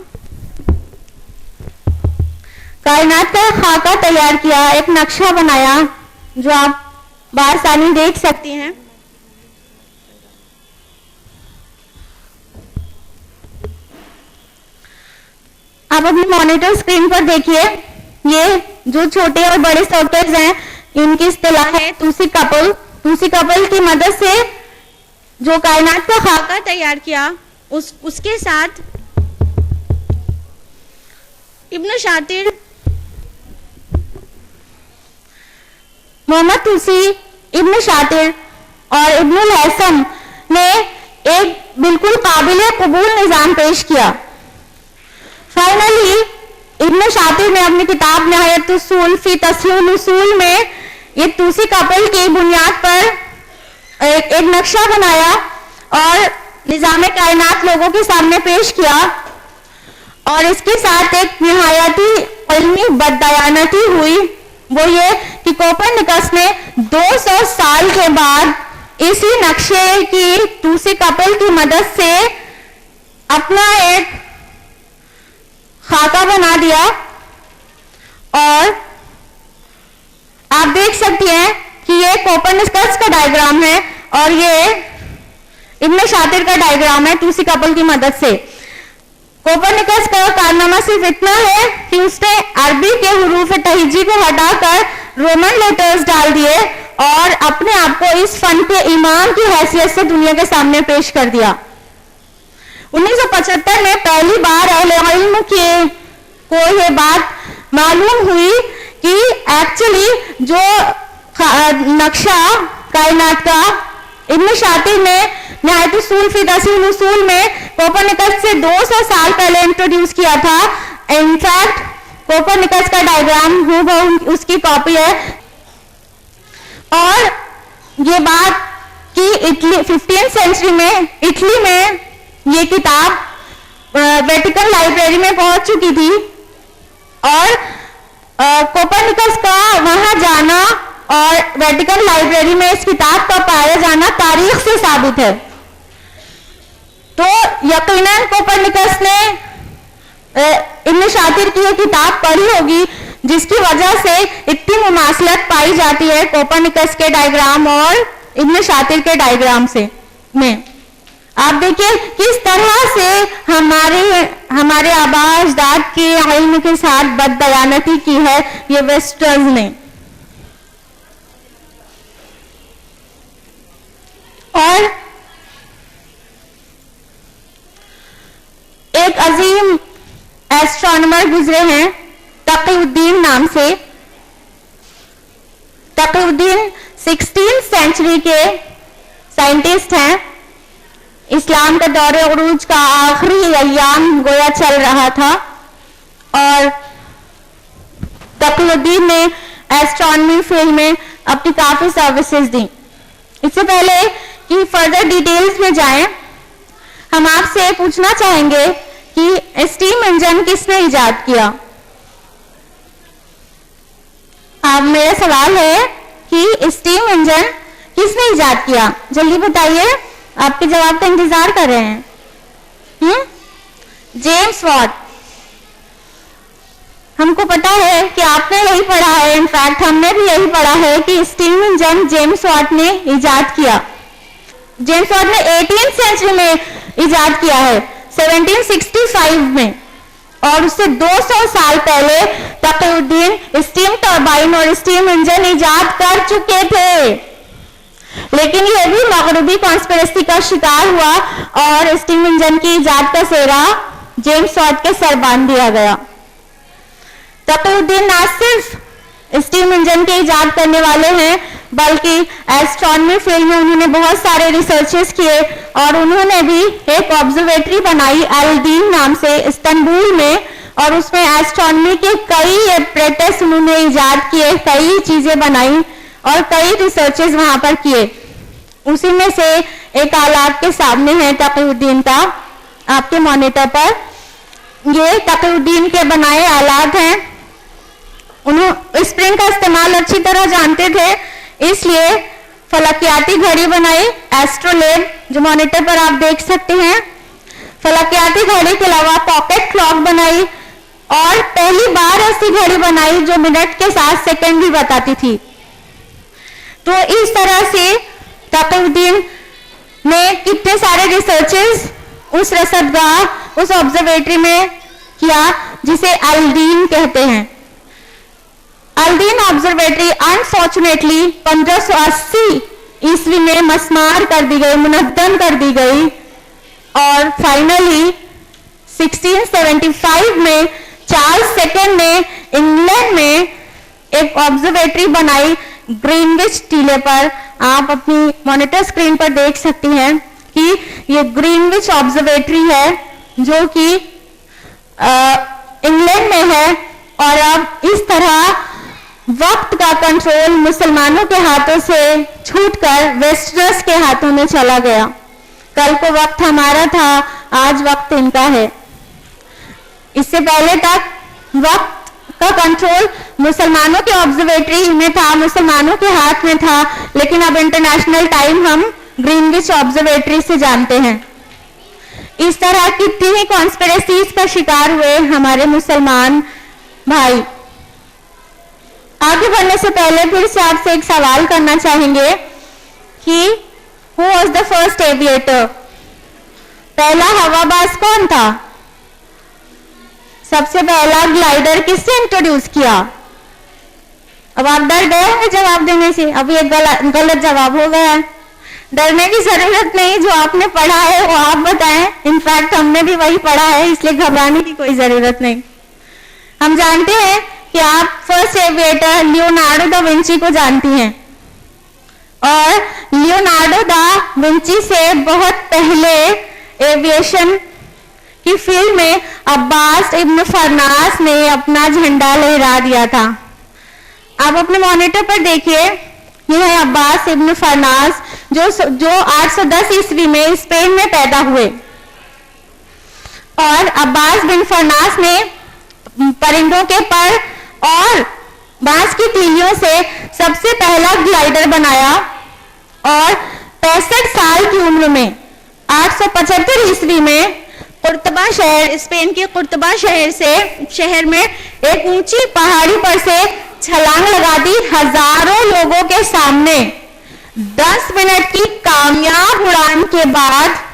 کائنات کا خاکہ تیار کیا، ایک نقشہ بنایا جو آپ بآسانی دیکھ سکتی ہیں. آپ اپنی مانیٹر سکرین پر دیکھیے، یہ جو چھوٹے اور بڑے سافٹ ہیں ان کی اصطلاح ہے طوسی کپل. طوسی کپل کی مدد سے جو کائنات کا خاکہ تیار کیا اس کے ساتھ ابن شاطر، محمد طوسی، ابن شاطر اور ابن الحسن نے ایک بالکل قابل قبول نظام پیش کیا. فائنلی ابن شاطر نے اپنی کتاب نہایت اصول فی تصحیح الاصول میں یہ طوسی کپل کی بنیاد پر ایک نقشہ بنایا اور نظام کائنات لوگوں کے سامنے پیش کیا. اور اس کے ساتھ ایک نہایتی علمی بددیانتی ہوئی، وہ یہ کہ کوپرنیکس نے 200 سال کے بعد اسی نقشے کی طوسی کپل کی مدد سے اپنا ایک خاکہ بنا دیا. اور آپ دیکھ سکتی ہیں کہ یہ کوپرنیکس کا ڈائیگرام ہے اور یہ ابن شاطر کا ڈائیگرام ہے طوسی کپل کی مدد سے. کوپرنیکس کا کارنامہ صرف اتنا ہے کہ اس نے عربی کے حروف تہجی کو ہٹا کر رومن لیٹرز ڈال دیے اور اپنے آپ کو اس فن کے امام کی حیثیت سے دنیا کے سامنے پیش کر دیا. 1975 میں پہلی بار اہل علم کو یہ بات معلوم ہوئی کہ ایکچولی جو نقشہ کائنات کا ابن شاطر نے نہایت اصول فی تصحیح الاصول میں کوپرنیکس سے 200 سال پہلے انٹروڈیوس کیا تھا. انفیکٹ کوپرنیکس کا ڈائیگرام اس کی کاپی ہے. اور یہ بات کہ 15 سینچری میں اٹلی میں یہ کتاب ویٹیکن لائبریری میں پہنچ چکی تھی اور کوپرنیکس کا وہاں جانا اور ویٹیکن لائبریری میں اس کتاب کا پایا جانا تاریخ سے ثابت ہے. تو یقیناً کوپرنیکس نے ابن شاطر کی یہ کتاب پڑھی ہوگی جس کی وجہ سے اتنی مماثلت پائی جاتی ہے کوپرنیکس کے ڈائیگرام اور ابن شاطر کے ڈائیگرام میں. آپ دیکھیں کس طرح سے ہمارے آباء اجداد کے علم کے ساتھ بددیانتی کی ہے یہ ویسٹرنز نے. اور ایک عظیم ایسٹرونومر گزرے ہیں تقی الدین نام سے. تقی الدین 16 سینچری کے سائنٹسٹ ہیں. اسلام کا دور عروج کا آخری ایام گویا چل رہا تھا اور تقی الدین نے ایسٹرونومی فیلڈ میں اپنی کافی سروسز دی. اس سے پہلے کہ فردر ڈیٹیلز میں جائیں ہم آپ سے پوچھنا چاہیں گے کہ اسٹیم انجن کس نے ایجاد کیا؟ اب میرا سوال ہے کہ اسٹیم انجن کس نے ایجاد کیا؟ جلدی بتائیے، آپ کے جواب کا انتظار کر رہے ہیں. James what. ہم کو پتا ہے کہ آپ نے یہی پڑھا ہے, انفیکٹ ہم نے بھی یہی پڑھا ہے کہ اسٹیم انجن جیمس واٹ نے ایجاد کیا. جیمس واٹ نے 18 سینچری میں ایجاد کیا ہے, 1765 میں, اور اس سے 200 سال پہلے تقی الدین اسٹیم ٹربائن اور اسٹیم انجن ایجاد کر چکے تھے. لیکن یہ بھی مغربی کانسپریسی کا شکار ہوا اور اسٹیم انجن کی ایجاد کا سہرا جیمس واٹ کے سر باندھ دیا گیا. تقی الدین نہ صرف اسٹیم انجن کے ایجاد کرنے والے ہیں بلکہ ایسٹرونومی فیلڈ میں انہوں نے بہت سارے ریسرچز کیے, اور انہوں نے بھی ایک آبزرویٹری بنائی الدین نام سے استنبول میں, اور اس میں ایسٹرونومی کے کئی ایپریٹس انہوں نے ایجاد کیے, کئی چیزیں بنائی اور کئی ریسرچز وہاں پر کیے. اسی میں سے ایک آلات کے سامنے ہے تقی الدین کا, آپ کے مانیٹر پر. یہ تقی الدین کے بنائے آلات ہیں. انہوں اسپرنگ کا استعمال اچھی طرح جانتے تھے, اس لیے فلکیاتی گھڑی بنائی ایسٹرولیب, جو مانیٹر پر آپ دیکھ سکتے ہیں. فلکیاتی گھڑی کے علاوہ پاکٹ کلاک بنائی, اور پہلی بار ایسی گھڑی بنائی جو منٹ کے ساتھ سیکنڈ بھی بتاتی تھی. تو اس طرح سے تقی الدین نے کتنے سارے ریسرچز اس رصدگاہ, اس آبزرویٹری میں کیا جسے الدین کہتے ہیں. الدین آبزرویٹری انفارچونیٹلی 1580 عیسوی میں مسمار کر دی گئی, منہدم کر دی گئی, اور فائنلی 1675 میں چارلس سیکنڈ نے انگلینڈ میں ایک آبزرویٹری بنائی گرینوچ ٹیلے پر. آپ اپنی مانیٹر اسکرین پر دیکھ سکتی ہیں کہ یہ گرینوچ آبزرویٹری ہے جو کہ انگلینڈ میں ہے. اور اب اس طرح وقت کا کنٹرول مسلمانوں کے ہاتھوں سے چھوٹ کر ویسٹرنز کے ہاتھوں میں چلا گیا. کل کو وقت ہمارا تھا, آج وقت ان کا ہے. اس سے پہلے تک وقت کا کنٹرول مسلمانوں کے آبزرویٹری میں تھا, مسلمانوں کے ہاتھ میں تھا, لیکن اب انٹرنیشنل ٹائم ہم گرینوچ آبزرویٹری سے جانتے ہیں. اس طرح کتنی ہی کانسپریسیز کا شکار ہوئے ہمارے مسلمان بھائی. آگے بڑھنے سے پہلے پھر سے آپ سے ایک سوال کرنا چاہیں گے کہ who was the first aviator؟ پہلا ہوا باز کون تھا؟ سب سے پہلا گلائڈر کس سے انٹروڈیوس کیا؟ اب آپ ڈر گئے ہوں گے جواب دینے سے, اب یہ غلط جواب ہو گیا ہے. ڈرنے کی ضرورت نہیں, جو آپ نے پڑھا ہے وہ آپ بتائیں. انفیکٹ ہم نے بھی وہی پڑھا ہے, اس لیے گھبرانے کی کوئی ضرورت نہیں. ہم جانتے ہیں کہ آپ فرسٹ ایویٹر لیونارڈو دا ونچی کو جانتی ہیں, اور لیونارڈو دا ونچی سے بہت پہلے ایویشن کی فیلڈ میں عباس ابن فرناس نے اپنا جھنڈا لہرا دیا تھا. آپ اپنے مانیٹر پر دیکھیے, یہ ہے عباس ابن فرناس جو 810 عیسوی میں اسپین میں پیدا ہوئے. اور عباس بن فرناس نے پرندوں کے پر اور بانس کی تیلیوں سے سب سے پہلا گلائڈر بنایا, اور 65 سال کی عمر میں 875 عیسوی میں قرطبہ شہر, اسپین کے قرطبہ شہر میں ایک اونچی پہاڑی پر سے چھلانگ لگا دی. ہزاروں لوگوں کے سامنے 10 منٹ کی کامیاب اڑان کے بعد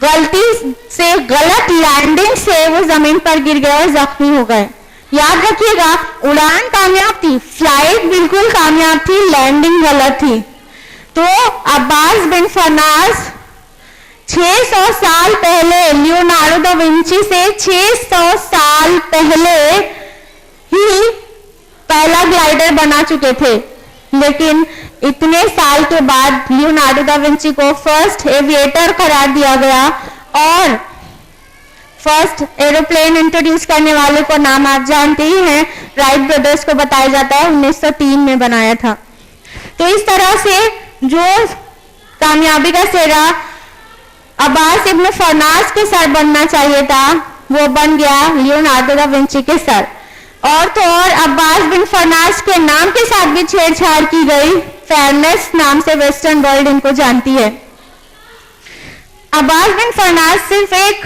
غلطی سے غلط لینڈنگ سے وہ زمین پر گر گئے اور زخمی ہو گئے. یاد رکھیے گا, اڑان کامیاب تھی, فلائٹ بالکل کامیاب تھی, لینڈنگ غلط تھی. تو عباس بن فرناس 600 سال پہلے, لیونارڈو دا ونچی سے 600 سال پہلے ہی پہلا گلائڈر بنا چکے تھے. لیکن اتنے سال کے بعد لیونارڈو دا ونچی کو فرسٹ ایویٹر قرار دیا گیا, اور فرسٹ ایروپلین انٹروڈیوس کرنے والے کو نام آپ جانتے ہی ہیں, رائٹ بردرز کو بتایا جاتا ہے 1903 میں بنایا تھا. تو اس طرح سے جو کامیابی کا سہرا عباس ابن فرناس کے سر بننا چاہیے تھا, وہ بن گیا لیونارڈو دا ونچی کے سر. اور تو اور عباس بن فرناس کے نام کے ساتھ بھی چھیڑ چھاڑ کی گئی. فیئرنیس نام سے ویسٹرن ورلڈ ان کو جانتی ہے. عباس بن فرناس صرف ایک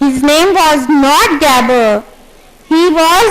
his name was not Gabor, he was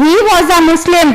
he was a Muslim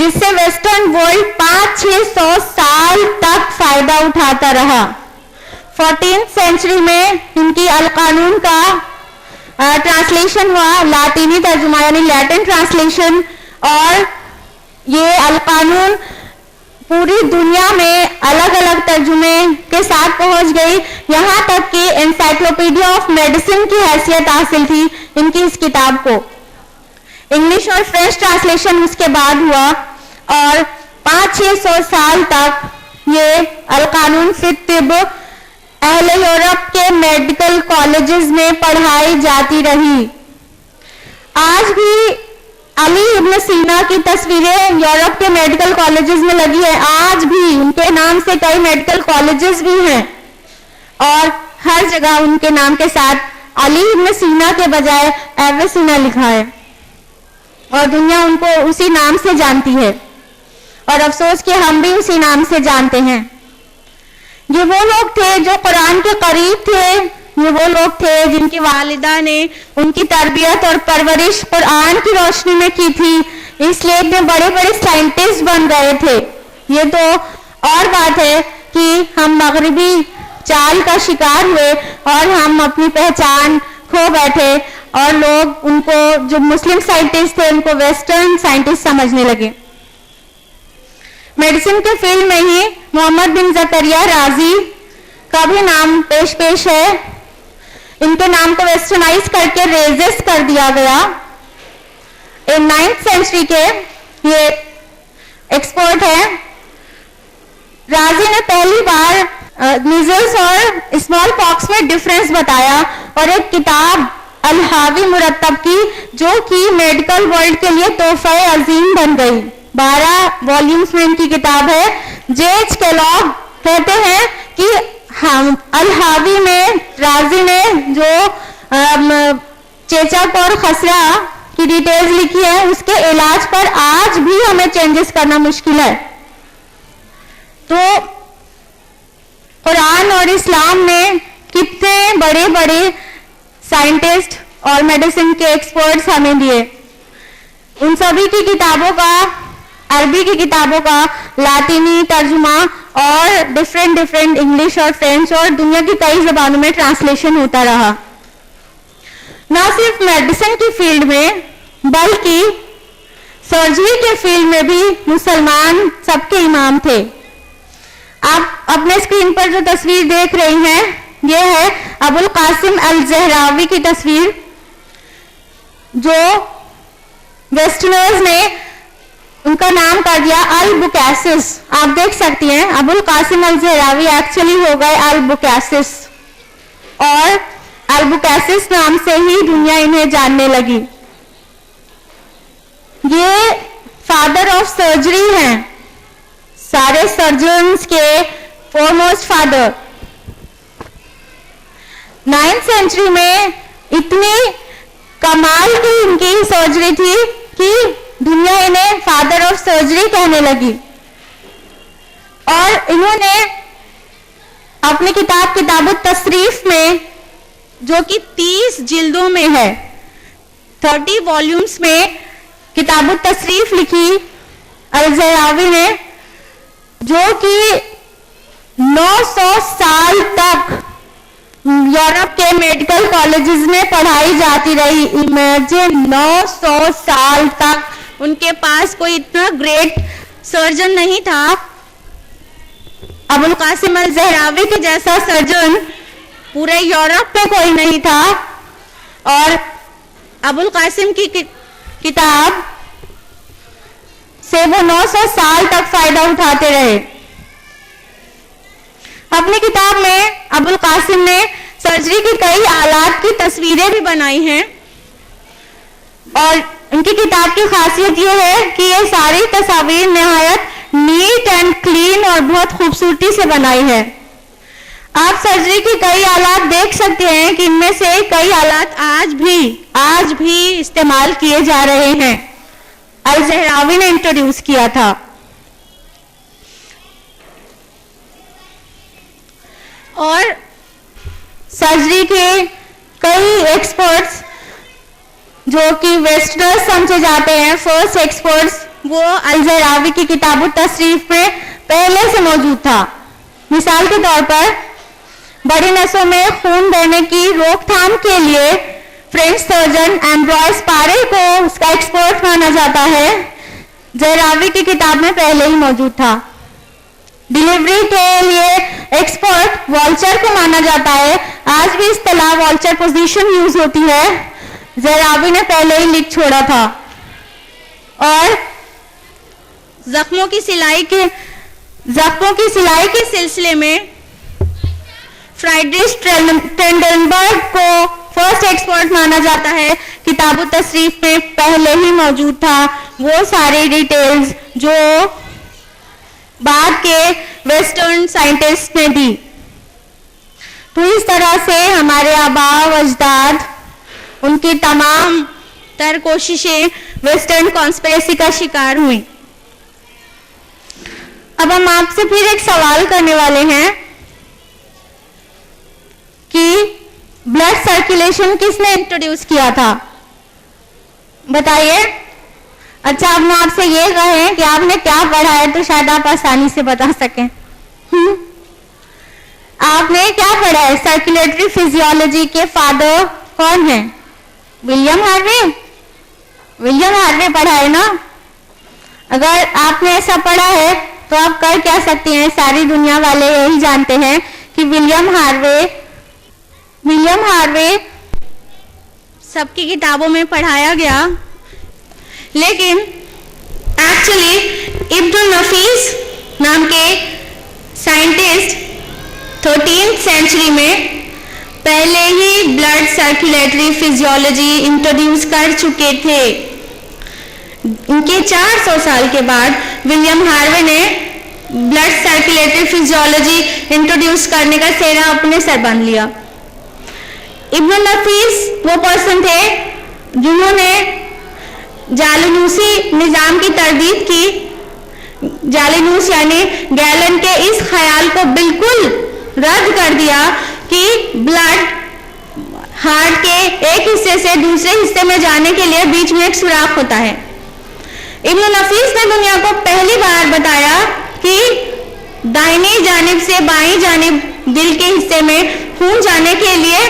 جس سے ویسٹرن ورلڈ 500-600 سال تک فائدہ اٹھاتا رہا. 14th سینچری میں ان کی القانون کا ٹرانسلیشن ہوا, لاطینی ترجمہ یعنی لیٹن ٹرانسلیشن, اور یہ القانون پوری دنیا میں الگ الگ ترجمے کے ساتھ پہنچ گئی, یہاں تک کہ انسائکلوپیڈیا آف میڈیسن کی حیثیت حاصل تھی ان کی اس کتاب کو. انگلش اور فرینچ ٹرانسلیشن اس کے بعد ہوا, اور 500-600 سال تک یہ القانون فی الطب اہل یورپ کے میڈیکل کالجز میں پڑھائی جاتی رہی. آج بھی علی ابن سینا کی تصویریں یورپ کے میڈیکل کالجز میں لگی ہے, آج بھی ان کے نام سے کئی میڈیکل کالجز بھی ہیں, اور ہر جگہ ان کے نام کے ساتھ علی ابن سینا کے بجائے ایویسینا لکھا ہے, اور دنیا ان کو اسی نام سے جانتی ہے, اور افسوس کہ ہم بھی اسی نام سے جانتے ہیں. یہ وہ لوگ تھے جو قرآن کے قریب تھے, یہ وہ لوگ تھے جن کی والدہ نے ان کی تربیت اور پرورش قرآن کی روشنی میں کی تھی, اس لیے اتنے بڑے بڑے سائنٹسٹ بن گئے تھے. یہ تو اور بات ہے کہ ہم مغربی چال کا شکار ہوئے اور ہم اپنی پہچان کھو بیٹھے, اور لوگ ان کو جو مسلم سائنٹسٹ تھے ان کو ویسٹرن سائنٹسٹ سمجھنے لگے. میڈیسن کے فیلڈ میں ہی محمد بن زکریا رازی کا بھی نام پیش ہے. ان کے نام کو ویسٹرنائز کر کے ریزس کر دیا گیا. 9th سینچری کے یہ ایکسپرٹ ہے. رازی نے پہلی بار میزلز اور اسمال پاکس میں ڈفرنس بتایا, اور ایک کتاب الحاوی مرتب کی جو کہ میڈیکل ورلڈ کے لیے تحفہ عظیم بن گئی. 12 والیومز میں ان کی کتاب ہے. جیچ کیلاگ کہتے ہیں کہ ہم الحاوی میں رازی نے جو چیچک اور خسرہ کی ڈیٹیلز لکھی ہے اس کے علاج پر آج بھی ہمیں چینجز کرنا مشکل ہے. تو قرآن اور اسلام نے کتنے بڑے بڑے سائنٹسٹ اور میڈیسن کے ایکسپرٹس ہمیں دیے. ان سبھی کی کتابوں کا, عربی کی کتابوں کا لاطینی ترجمہ اور ڈفرینٹ انگلش اور فرینچ اور دنیا کی کئی زبانوں میں ٹرانسلیشن ہوتا رہا. نہ صرف میڈیسن کی فیلڈ میں بلکہ سرجری کے فیلڈ میں بھی مسلمان سب کے امام تھے. آپ اپنے اسکرین پر جو تصویر دیکھ رہی ہیں یہ ہے ابو القاسم الزہراوی کی تصویر, جو ویسٹرنرز نے ان کا نام کر دیا البوکیسس. آپ دیکھ سکتی ہیں ابو القاسم الزہراوی ایکچولی ہو گئے البوکیسس, اور البوکیسس نام سے ہی دنیا انہیں جاننے لگی. یہ فادر آف سرجری ہیں, سارے سرجنز کے فورموسٹ فادر. 9th سینچری میں اتنی کمال کی ان کی سرجری تھی کہ دنیا انہیں فادر آف سرجری کہنے لگی. اور انہوں نے اپنی کتاب التصریف میں جو کہ 30 جلدوں میں ہے, 30 والیومز میں کتاب التصریف لکھی الزہراوی نے, جو کہ 900 سال تک یورپ کے میڈیکل کالجز میں پڑھائی جاتی رہی. امیجن 900 سال تک ان کے پاس کوئی اتنا گریٹ سرجن نہیں تھا. ابو القاسم الزہراوی کے جیسا سرجن پورے یورپ میں کوئی نہیں تھا, اور ابو القاسم کی کتاب سے وہ 900 سال تک فائدہ اٹھاتے رہے. اپنی کتاب میں ابو القاسم نے سرجری کی کئی آلات کی تصویریں بھی بنائی ہیں, اور ان کی کتاب کی خاصیت یہ ہے کہ یہ ساری تصاویر نہایت نیٹ اینڈ کلین اور بہت خوبصورتی سے بنائی ہے. آپ سرجری کی کئی آلات دیکھ سکتے ہیں کہ ان میں سے کئی آلات آج بھی استعمال کیے جا رہے ہیں. الزہراوی نے انٹروڈیوس کیا تھا. اور سرجری کے کئی ایکسپرٹس جو کہ ویسٹرنرز سمجھے جاتے ہیں, فرسٹ ایکسپرٹس وہ الزراوی کی کتاب التصریف میں پہلے سے موجود تھا. مثال کے طور پر بڑی نسوں میں خون بہنے کی روک تھام کے لیے فرینچ سرجن ایمبروائس پارے کو اس کا ایکسپرٹ مانا جاتا ہے. زہراوی کی کتاب میں پہلے ہی موجود تھا. ڈیلیوری کے لیے ایکسپرٹ والچر کو مانا جاتا ہے. آج بھی اصطلاح والچر پوزیشن یوز ہوتی ہے. زہراوی نے پہلے ہی لکھ چھوڑا تھا. اور زخموں کی سلائی کے سلسلے میں فرائیڈرچ ٹرینڈنبرگ کو فرسٹ ایکسپرٹ مانا جاتا ہے. کتاب التصریف میں پہلے ہی موجود تھا وہ ساری ڈیٹیلز جو بعد کے ویسٹرن سائنٹسٹ نے دی. تو اس طرح سے ہمارے آباء و اجداد ان کی تمام تر کوششیں ویسٹرن کانسپریسی کا شکار ہوئیں. اب ہم آپ سے پھر ایک سوال کرنے والے ہیں کہ بلڈ سرکولیشن کس نے انٹروڈیوس کیا تھا؟ بتائیے. اچھا اب میں آپ سے یہ کہیں کہ آپ نے کیا پڑھا ہے تو شاید آپ آسانی سے بتا سکیں. آپ نے کیا پڑھا ہے؟ سرکولیٹری فزیولوجی کے فادر کون ہیں؟ William Harvey. ولیم ہاروے پڑھا ہے نا. اگر آپ نے ایسا پڑھا ہے تو آپ کر کیا سکتے ہیں؟ ساری دنیا والے یہی جانتے ہیں کہ ولیم ہاروے سب کی کتابوں میں پڑھایا گیا، لیکن ایکچولی ابن النفیس نام کے سائنٹسٹ 13th سینچری میں پہلے ہی بلڈ سرکولیٹری فزیولوجی انٹروڈیوس کر چکے تھے. ان کے 400 سال کے بعد ولیم ہاروے نے بلڈ سرکولیٹری فزیولوجی انٹروڈیوس کرنے کا سہرا اپنے سر باندھ لیا. ابن النفیس وہ پرسن تھے جنہوں نے جالینوسی نظام کی تردید کی. جالینوس یعنی گیلن کے اس خیال کو بالکل رد کر دیا کہ بلڈ ہارٹ کے ایک حصے سے دوسرے حصے میں جانے کے لیے بیچ میں ایک سوراخ ہوتا ہے. ابن النفیس نے دنیا کو پہلی بار بتایا کہ دائنی جانب سے بائیں جانب دل کے حصے میں خون جانے کے لیے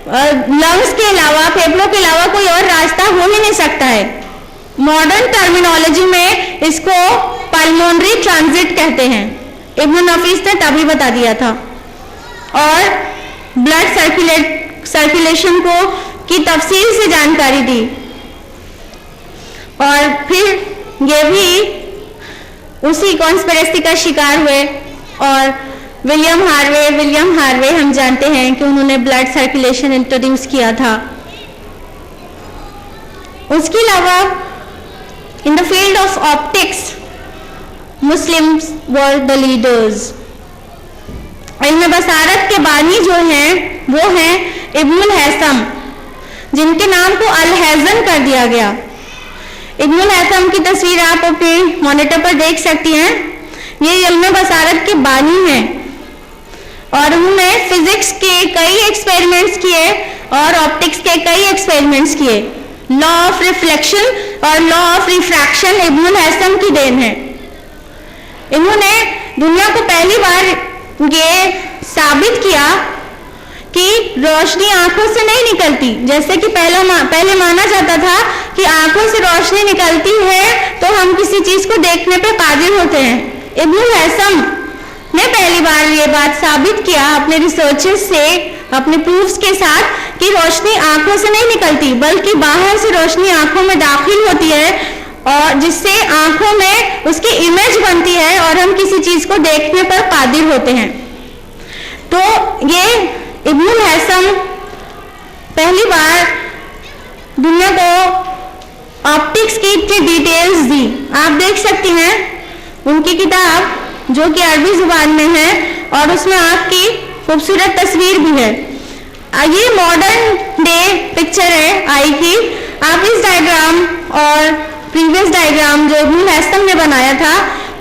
لنگز کے علاوہ پھیپھڑوں کے علاوہ کوئی اور راستہ ہو ہی نہیں سکتا ہے. ماڈرن ٹرمینالوجی میں اس کو پلمونری ٹرانزٹ کہتے ہیں. ابن النفیس نے تبھی بتا دیا تھا اور بلڈ سرکولیشن کو کی تفصیل سے جانکاری دی. اور پھر یہ بھی اسی کانسپریسی کا شکار ہوئے. اور ولیم ہاروے ہم جانتے ہیں کہ انہوں نے بلڈ سرکولیشن انٹروڈیوس کیا تھا. اس کے علاوہ in the field of optics Muslims were the leaders. علم بصارت کے بانی جو ہیں وہ ہیں ابن الہیثم، جن کے نام کو الہیزن کر دیا گیا. ابن الہیثم کی تصویر آپ اپنے مانیٹر پر دیکھ سکتی ہیں. یہ علم بصارت کے بانی ہیں اور انہوں نے فزکس کے کئی ایکسپیریمنٹس کیے اور آپٹکس کے کئی ایکسپیریمنٹس کیے. لا آف ریفلیکشن اور لا آف ریفریکشن ابن الہیثم کی دین ہے. انہوں نے دنیا کو پہلی بار یہ ثابت کیا کہ روشنی آنکھوں سے نہیں نکلتی، جیسے کہ پہلے مانا جاتا تھا کہ آنکھوں سے روشنی نکلتی ہے تو ہم کسی چیز کو دیکھنے پہ قادر ہوتے ہیں. ابن الہیثم نے پہلی بار یہ بات ثابت کیا اپنے ریسرچز سے، اپنے پروفز کے ساتھ کہ روشنی آنکھوں سے نہیں نکلتی بلکہ باہر سے روشنی آنکھوں میں داخل ہوتی ہے اور جس سے آنکھوں میں اس کی امیج بنتی ہے اور ہم کسی چیز کو دیکھنے پر قادر ہوتے ہیں. تو یہ ابن الہیثم پہلی بار دنیا کو آپٹکس کی اتنی ڈیٹیلز دی. آپ دیکھ سکتی ہیں ان کی کتاب جو کہ عربی زبان میں ہے اور اس میں آپ کی خوبصورت تصویر بھی ہے. یہ ماڈرن ڈے پکچر ہے آئی کی. آپ اس ڈائیگرام اور پریویس ڈائیگرام جو ابن الہیثم نے بنایا تھا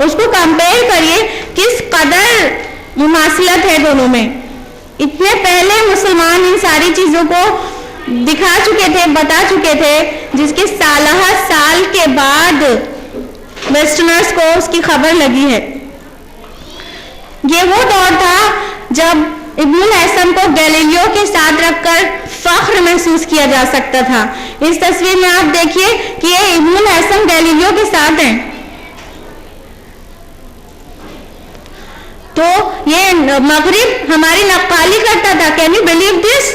اس کو کمپیئر کریے کس قدر مماثلت ہے دونوں میں. اتنے پہلے مسلمان ان ساری چیزوں کو دکھا چکے تھے، بتا چکے تھے، جس کے سالہ سال کے بعد ویسٹرنرز کو اس کی خبر لگی ہے. یہ وہ دور تھا جب ابن الہیثم کو گیلیلیو کے ساتھ رکھ کر فخر محسوس کیا جا سکتا تھا. اس تصویر میں آپ دیکھیے کہ یہ ابن الہیثم گیلیلیو کے ساتھ ہیں. تو یہ مغرب ہماری نقالی کرتا تھا. Can you believe this?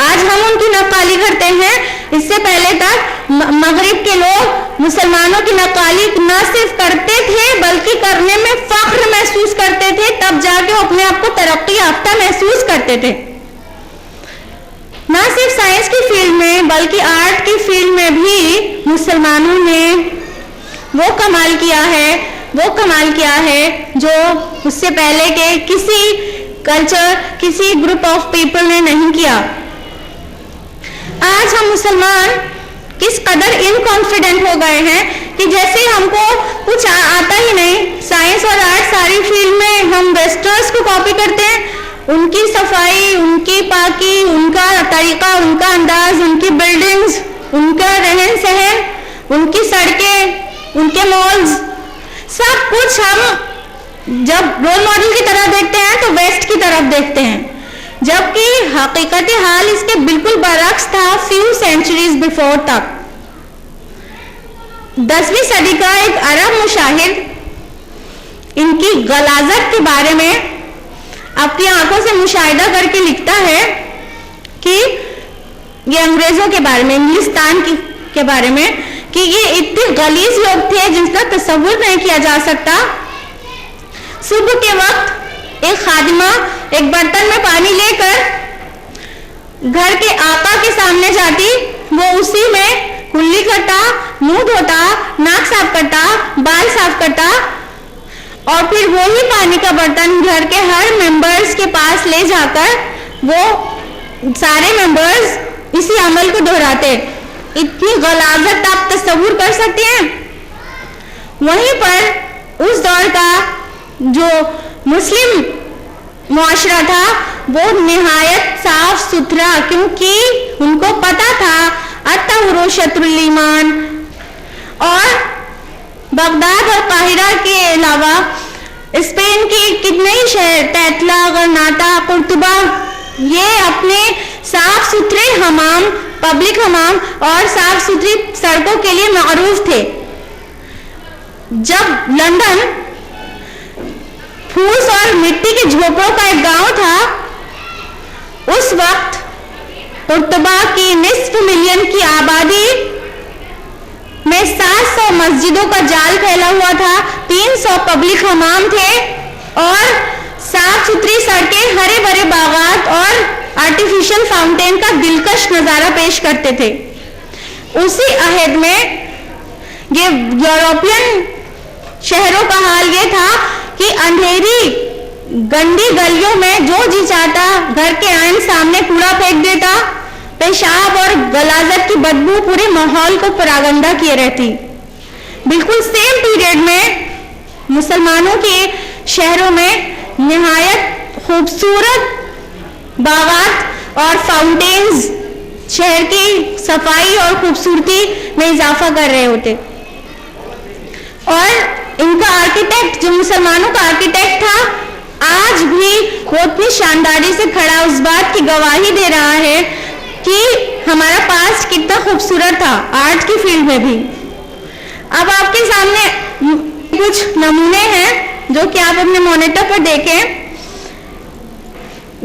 آج ہم ان کی نقالی کرتے ہیں. اس سے پہلے تک مغرب کے لوگ مسلمانوں کی نقالی نہ صرف کرتے تھے بلکہ کرنے میں فخر محسوس کرتے تھے. تب جا کے وہ اپنے آپ کو ترقی یافتہ محسوس کرتے تھے. نہ صرف سائنس کی فیلڈ میں بلکہ آرٹ کی فیلڈ میں بھی مسلمانوں نے وہ کمال کیا ہے جو اس سے پہلے کے کسی کلچر کسی گروپ آف پیپل نے نہیں کیا. آج ہم مسلمان کس قدر انکانفیڈنٹ ہو گئے ہیں کہ جیسے ہم کو کچھ آتا ہی نہیں. سائنس اور آرٹ ساری فیلڈ میں ہم ویسٹرنز کو کاپی کرتے ہیں. ان کی صفائی، ان کی پاکی، ان کا طریقہ، ان کا انداز، ان کی بلڈنگز، ان کا رہن سہن، ان کی سڑکیں، ان کے مالز، سب کچھ ہم جب رول ماڈل کی طرح دیکھتے ہیں تو ویسٹ کی طرف دیکھتے ہیں. جبکہ حقیقت حال اس کے بالکل برعکس تھا. فیو سینچریز بیفور تک 10ویں صدی کا ایک عرب مشاہد ان کی غلاظت کے بارے میں اپنی آنکھوں سے مشاہدہ کر کے لکھتا ہے کہ یہ انگریزوں کے بارے میں، انگلستان کے بارے میں، کہ یہ اتنے غلیظ لوگ تھے جن کا تصور نہیں کیا جا سکتا. صبح کے وقت ایک خادمہ ایک برتن میں پانی لے کر گھر کے آقا کے سامنے جاتی، وہ اسی میں کلی کرتا، منہ دھوتا، ناک صاف کرتا، بال صاف کرتا، اور پھر وہی پانی کا برتن گھر کے ہر ممبرز کے پاس لے جا کر وہ سارے ممبرز اسی عمل کو دہراتے. اتنی غلاظت آپ تصور کر سکتے ہیں. وہیں پر اس دور کا جو مسلم معاشرہ تھا وہ نہایت صاف ستھرا، کیونکہ ان کو پتا تھا الطہور شطر الایمان. اور بغداد اور قاہرہ کے علاوہ اسپین کی کتنے ہی شہر، تیتلا، غرناطہ، قرطبہ، یہ اپنے صاف ستھرے حمام، پبلک حمام اور صاف ستھری سڑکوں کے لیے معروف تھے. جب لندن پھوس اور مٹی کے جھوپڑوں کا ایک گاؤں تھا، اس وقت قرطبہ کی نصف ملین کی آبادی میں 700 مسجدوں کا جال پھیلا ہوا تھا، 300 پبلک حمام تھے اور صاف ستھری سڑکیں، ہرے بھرے باغات اور آرٹیفیشل فاؤنٹین کا دلکش نظارہ پیش کرتے تھے. اسی عہد میں یہ یورپین شہروں کا حال یہ تھا کہ اندھیری گندی گلیوں میں جو جی چاہتا گھر کے عین سامنے کوڑا پھینک دیتا. پیشاب اور غلاظت کی بدبو پورے ماحول کو پراگندہ کیے رہتی. بالکل سیم پیریڈ میں مسلمانوں کے شہروں میں نہایت خوبصورت باغات اور فاؤنٹینز شہر کی صفائی اور خوبصورتی میں اضافہ کر رہے ہوتے. اور ان کا آرکیٹیکٹ، جو مسلمانوں کا آرکیٹیکٹ تھا، آج بھی وہ اتنی شانداری سے کھڑا اس بات کی گواہی دے رہا ہے کہ ہمارا پاسٹ کتنا خوبصورت تھا آرٹ کی فیلڈ میں بھی. اب آپ کے سامنے کچھ نمونے ہیں جو کہ آپ اپنے مانیٹر پر دیکھیں.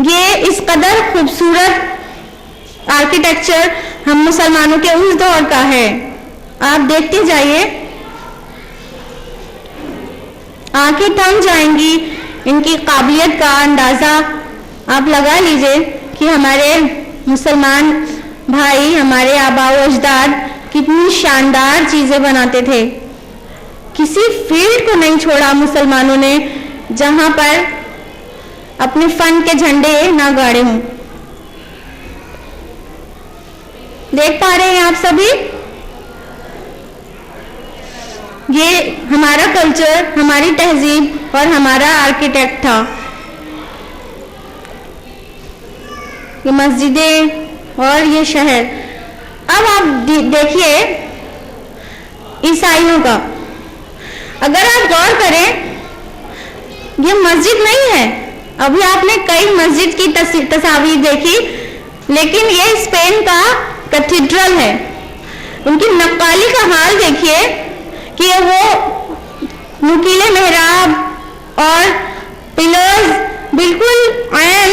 یہ اس قدر خوبصورت آرکیٹیکچر ہم مسلمانوں کے اس دور کا ہے. آپ دیکھتے جائیے، آنکھیں تھم جائیں گی. ان کی قابلیت کا اندازہ آپ لگا لیجئے کہ ہمارے مسلمان بھائی، ہمارے آباء و اجداد کتنی شاندار چیزیں بناتے تھے. کسی فیلڈ کو نہیں چھوڑا مسلمانوں نے جہاں پر اپنے فن کے جھنڈے نہ گاڑے ہوں. دیکھ پا رہے ہیں آپ سبھی؟ یہ ہمارا کلچر، ہماری تہذیب اور ہمارا آرکیٹیکٹ تھا. یہ مسجدیں اور یہ شہر. اب آپ دیکھیے عیسائیوں کا. اگر آپ غور کریں یہ مسجد نہیں ہے. ابھی آپ نے کئی مسجد کی تصاویر دیکھی, لیکن یہ اسپین کا کیتھیڈرل ہے. ان کی نقالی کا حال دیکھیے کہ وہ نکیلے محراب اور پلرز بالکل عین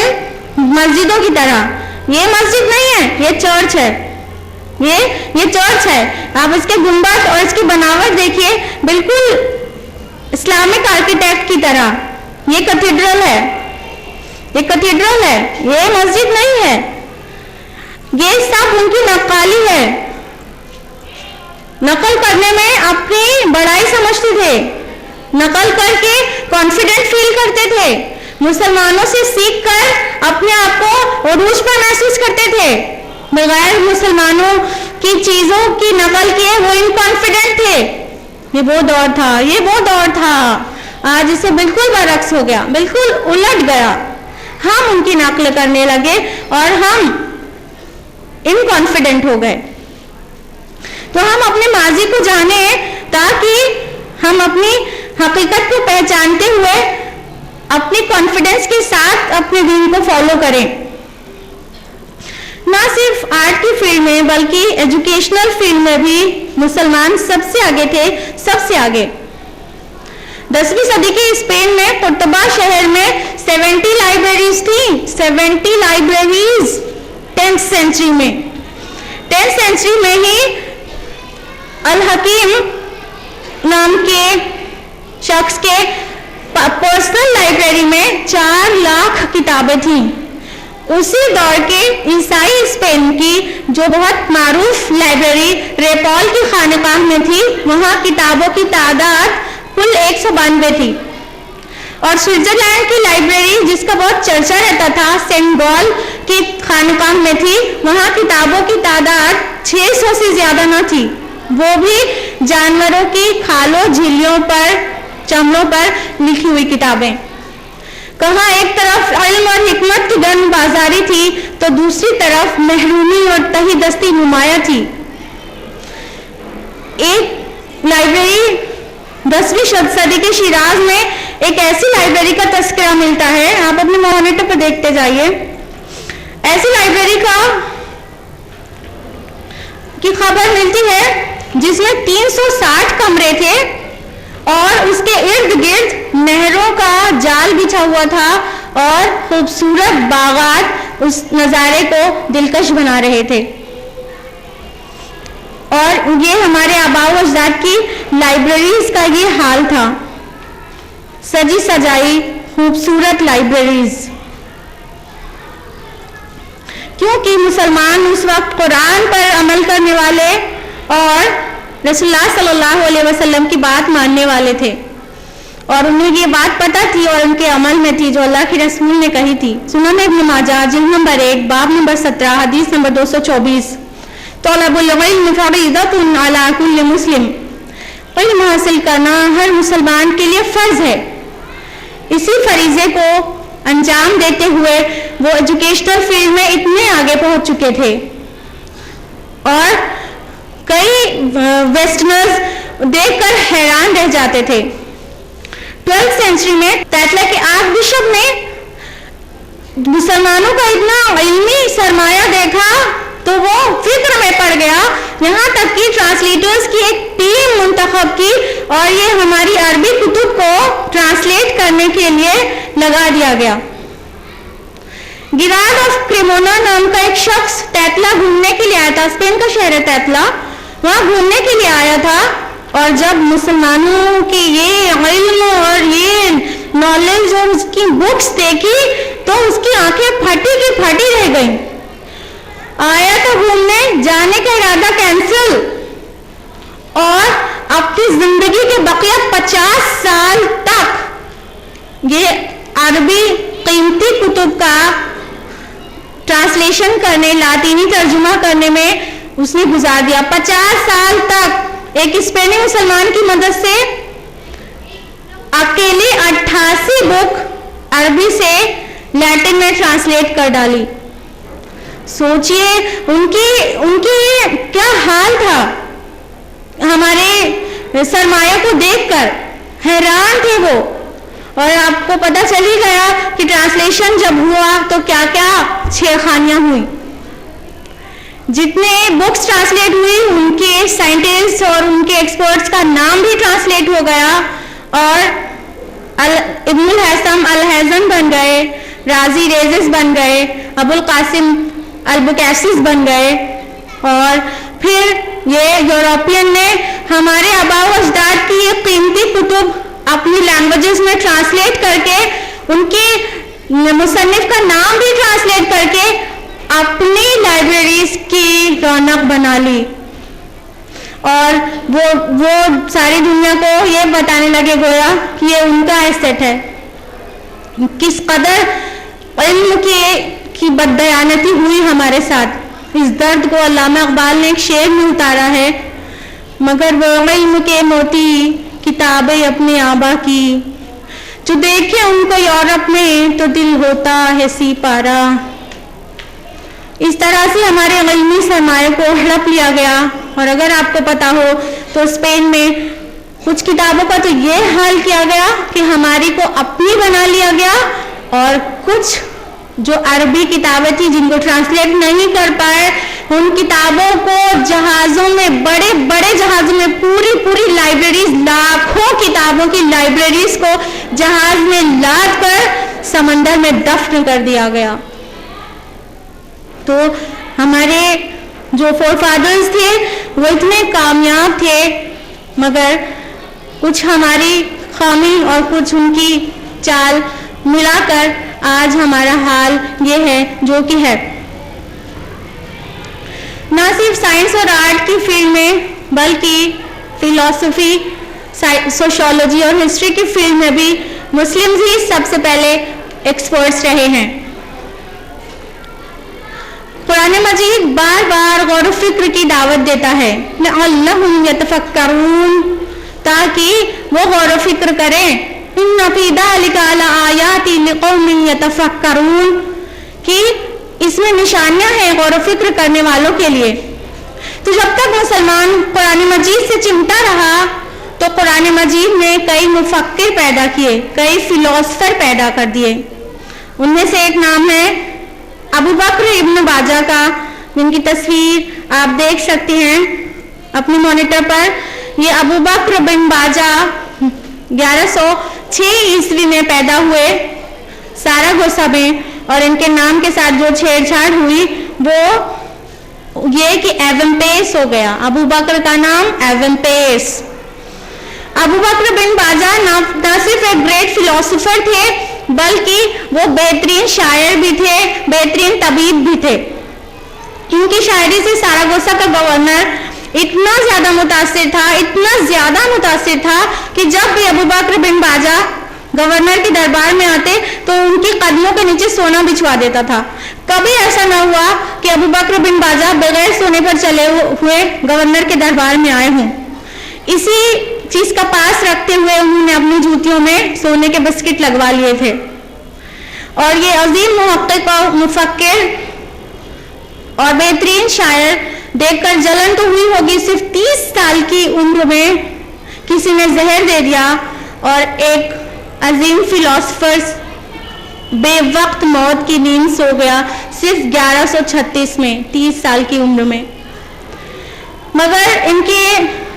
مسجدوں کی طرح. یہ مسجد نہیں ہے, یہ چرچ ہے. یہ چرچ ہے. آپ اس کے گنبد اور اس کی بناوٹ دیکھیے, بالکل اسلامک آرکیٹیکٹ کی طرح. یہ کیتھیڈرل ہے, یہ کیتھیڈرل ہے, یہ مسجد نہیں ہے. یہ سب ان کی نقالی ہے. نقل کرنے میں اپنی بڑائی سمجھتے تھے, نقل کر کے کانفیڈنٹ فیل کرتے تھے, مسلمانوں سے سیکھ کر اپنے آپ کو عروج پر محسوس کرتے تھے. بغیر مسلمانوں کی چیزوں کی نقل کیے وہ انکانفیڈنٹ تھے. یہ وہ دور تھا, یہ وہ دور تھا. آج اسے بالکل برعکس ہو گیا, بالکل الٹ گیا. ہم ان کی نقل کرنے لگے اور ہم انکانفیڈنٹ ہو گئے. تو ہم اپنے ماضی کو جانیں تاکہ ہم اپنی حقیقت کو پہچانتے ہوئے اپنی کانفیڈنس کے ساتھ اپنے دین کو فالو کریں. نہ صرف آرٹ کی فیلڈ میں بلکہ ایجوکیشنل فیلڈ میں بھی مسلمان سب سے آگے تھے, سب سے آگے. 10ویں صدی کے اسپین میں قرطبہ شہر میں 70 لائبریریز تھیں. 70 لائبریریز 10th سینچری میں. 10th سینچری میں ہی الحکیم نام کے شخص کے پرسنل لائبریری میں 4 لاکھ کتابیں تھیں. اسی دور کے عیسائی اسپین کی جو بہت معروف لائبریری ریپال کی خانقاہ میں تھی, وہاں کتابوں کی تعداد کل 192 تھی. اور سوئٹزرلینڈ کی لائبریری جس کا بہت چرچا رہتا تھا, سینٹ گال کی خانقاہ میں تھی, وہاں کتابوں کی تعداد 600 سے زیادہ نہ تھی. وہ بھی جانوروں کی کھالوں, جھلیوں پر, چمڑوں پر لکھی ہوئی کتابیں. کہاں ایک طرف علم اور حکمت کی گن بازاری تھی تو دوسری طرف محرومی اور تہی دستی نمایاں تھی. ایک لائبریری 10ویں صدی کے شیراز میں ایک ایسی لائبریری کا تذکرہ ملتا ہے, آپ اپنے مانیٹر پر دیکھتے جائیے. ایسی لائبریری کی خبر ملتی ہے جس میں 360 کمرے تھے اور اس کے ارد گرد نہروں کا جال بچھا ہوا تھا اور خوبصورت باغات اس نظارے کو دلکش بنا رہے تھے. اور یہ ہمارے آباء و اجداد کی لائبریریز کا یہ حال تھا, سجی سجائی خوبصورت لائبریریز. کیونکہ مسلمان اس وقت قرآن پر عمل کرنے والے اور رسول اللہ صلی اللہ علیہ وسلم کی بات ماننے والے تھے, اور انہیں یہ بات پتہ تھی اور ان کے عمل میں تھی جو اللہ کے رسول نے کہی تھی. سنن ابن ماجہ جلد نمبر 1 باب نمبر 17 حدیث نمبر 224. طلب العلم فریضۃ علی کل مسلم. علم حاصل کرنا ہر مسلمان کے لیے فرض ہے. اسی فریضے کو انجام دیتے ہوئے وہ ایجوکیشنل فیلڈ میں اتنے آگے پہنچ چکے تھے اور کئی ویسٹرنرز دیکھ کر حیران رہ جاتے تھے. 12th سینچری میں تیتلا کے آرک بشپ نے مسلمانوں کا اتنا علمی سرمایہ دیکھا تو وہ فکر میں پڑ گیا, یہاں تک کہ ٹرانسلیٹرز کی ایک ٹیم منتخب کی اور یہ ہماری عربی کتب کو ٹرانسلیٹ کرنے کے لیے لگا دیا گیا. گراڈ آف کریمونا نام کا ایک شخص تیتلا گھومنے کے لیے آیا تھا. اسپین کا شہر ہے تیتلا, وہاں گھومنے کے لیے آیا تھا اور جب مسلمانوں کے یہ علم اور یہ نالج اور اس کی بکس دیکھی تو اس کی آنکھیں پھٹی کی پھٹی رہ گئیں. آیا تو گھومنے, جانے کا ارادہ کینسل, اور اپنی زندگی کے بقیہ 50 سال تک یہ عربی قیمتی کتب کا ٹرانسلیشن کرنے, لاطینی ترجمہ کرنے میں اس نے گزار دیا. 50 سال تک ایک اسپینی مسلمان کی مدد سے اکیلے 88 بک عربی سے لیٹن میں ٹرانسلیٹ کر ڈالی. سوچئے ان کی کیا حال تھا ہمارے سرمایہ کو دیکھ کر. حیران تھے وہ. اور آپ کو پتہ چل ہی گیا کہ ٹرانسلیشن جب ہوا تو کیا کیا چھیڑخانیاں ہوئی. جتنے بکس ٹرانسلیٹ ہوئی ان کے سائنٹسٹ اور ان کے ایکسپرٹس کا نام بھی ٹرانسلیٹ ہو گیا, اور ابن الحسم الحزن بن گئے, رازی ریزس بن گئے, ابو القاسم البکیسس بن گئے. اور پھر یہ یورپین نے ہمارے آباء و اجداد کی یہ قیمتی کتب اپنی لینگویجز میں ٹرانسلیٹ کر کے, ان کے مصنف کا نام بھی ٹرانسلیٹ کر کے اپنی لائبریریز کی رونق بنا لی. اور وہ ساری دنیا کو یہ بتانے لگے گویا کہ یہ ان کا ایسٹ ہے. کس قدر علم کی بددیانتی ہوئی ہمارے ساتھ. اس درد کو علامہ اقبال نے ایک شعر میں اتارا ہے, مگر وہ علم کے موتی کتابیں اپنے آبا کی, جو دیکھے ان کو یورپ میں تو دل ہوتا ہے سی پارا. اس طرح سے ہمارے علمی سرمایہ کو ہڑپ لیا گیا. اور اگر آپ کو پتا ہو تو اسپین میں کچھ کتابوں کا تو یہ حال کیا گیا کہ ہماری کو اپنی بنا لیا گیا, اور کچھ جو عربی کتابیں تھیں جن کو ٹرانسلیٹ نہیں کر پائے, ان کتابوں کو جہازوں میں, بڑے بڑے جہازوں میں, پوری لائبریریز, لاکھوں کتابوں کی لائبریریز کو جہاز میں لاد کر سمندر میں دفن کر دیا گیا. تو ہمارے جو فور فادرز تھے وہ اتنے کامیاب تھے, مگر کچھ ہماری خامی اور کچھ ان کی چال ملا کر آج ہمارا حال یہ ہے جو کہ ہے. نہ صرف سائنس اور آرٹ کی فیلڈ میں بلکہ فلسفی, سوشولوجی اور ہسٹری کی فیلڈ میں بھی مسلم ہی سب سے پہلے ایکسپرٹس رہے ہیں. قرآن مجید بار بار غور و فکر کی دعوت دیتا ہے, لعلہم یتفکرون, تاکہ وہ غور و فکر کریں. ان فی ذلک لآیات لقوم یتفکرون, کہ اس میں نشانیاں ہیں غور و فکر کرنے والوں کے لیے. تو جب تک مسلمان قرآن مجید سے چمٹا رہا تو قرآن مجید نے کئی مفکر پیدا کیے, کئی فلاسفر پیدا کر دیے. ان میں سے ایک نام ہے ابو بکر ابن باجہ کا, جن کی تصویر آپ دیکھ سکتے ہیں اپنی مانیٹر پر. یہ ابو بکر بن باجہ 1106 عیسوی میں پیدا ہوئے ساراگوسا میں, اور ان کے نام کے ساتھ جو چھیڑ چھاڑ ہوئی وہ یہ کہ ایومپیس ہو گیا. ابو بکر کا نام ایومپیس. ابو بکر بن باجہ نہ صرف ایک گریٹ فلاسفر تھے بلکہ وہ بہترین شاعر بھی تھے, بہترین طبیب بھی تھے. ان کی شاعری سے ساراگوسا کا گورنر اتنا زیادہ متاثر تھا کہ جب بھی ابو بکر بن باجہ گورنر کے دربار میں آتے تو ان کی قدموں کے نیچے سونا بچھوا دیتا تھا. کبھی ایسا نہ ہوا کہ ابو بکر بن باجہ بغیر سونے پر چلے ہوئے گورنر کے دربار میں آئے ہوں. اسی چیز کا پاس رکھتے ہوئے انہوں نے اپنی جوتیوں میں سونے کے بسکٹ لگوا لیے تھے. اور یہ عظیم محقق اور مفکر اور بہترین شاعر دیکھ کر جلن تو ہوئی ہوگی, صرف 30 سال کی عمر میں کسی نے زہر دے دیا اور ایک عظیم فلاسفر بے وقت موت کی نیند سو گیا, صرف 1136 میں, 30 سال کی عمر میں. مگر ان کے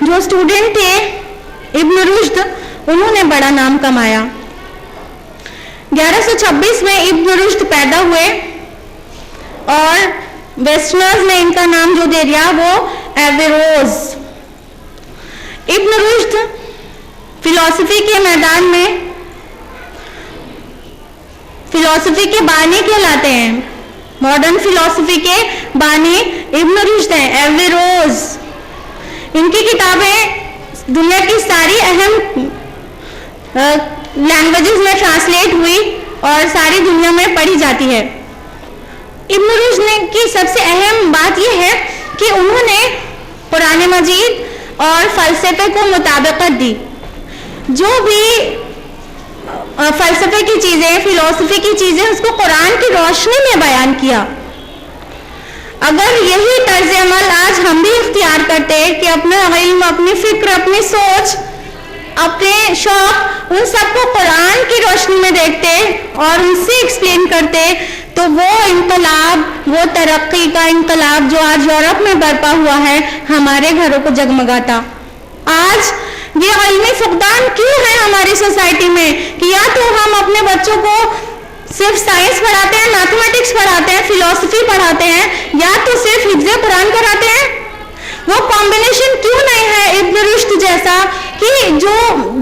جو اسٹوڈنٹ تھے ابن رشد, انہوں نے بڑا نام کمایا. 1126 میں ابن رشد پیدا ہوئے اور ویسٹرنرز نے ان کا نام جو دے دیا وہ ایویروز. ابن رشد فلسفی کے میدان میں فلسفی کے بانی کہلاتے ہیں. ماڈرن فلسفی کے بانی ابن رشد ہیں, ایویروز. ان کی کتابیں دنیا کی ساری اہم لینگویجز میں ٹرانسلیٹ ہوئی اور ساری دنیا میں پڑھی جاتی ہے. ابن رشد کی سب سے اہم بات یہ ہے کہ انہوں نے قرآن مجید اور فلسفے کو مطابقت دی. جو بھی فلسفے کی چیزیں, فلسفی کی چیزیں, اس کو قرآن کی روشنی میں بیان کیا. اگر یہی طرز عمل آج ہم بھی اختیار کرتے کہ اپنا علم, اپنی فکر, اپنی سوچ اپنے شوق ان سب کو قرآن کی روشنی میں دیکھتے اور ان سے ایکسپلین کرتے تو وہ انقلاب، وہ ترقی کا انقلاب جو آج یورپ میں برپا ہوا ہے، ہمارے گھروں کو جگمگاتا۔ آج یہ علمی فقدان کیوں ہے ہماری سوسائٹی میں کہ یا تو ہم اپنے بچوں کو صرف سائنس پڑھاتے ہیں، میتھمیٹکس پڑھاتے ہیں، فلسفی پڑھاتے ہیں، یا تو صرف حفظ قرآن کراتے ہیں۔ وہ کمبینیشن کیوں نہیں ہے ابن رشد جیسا کہ جو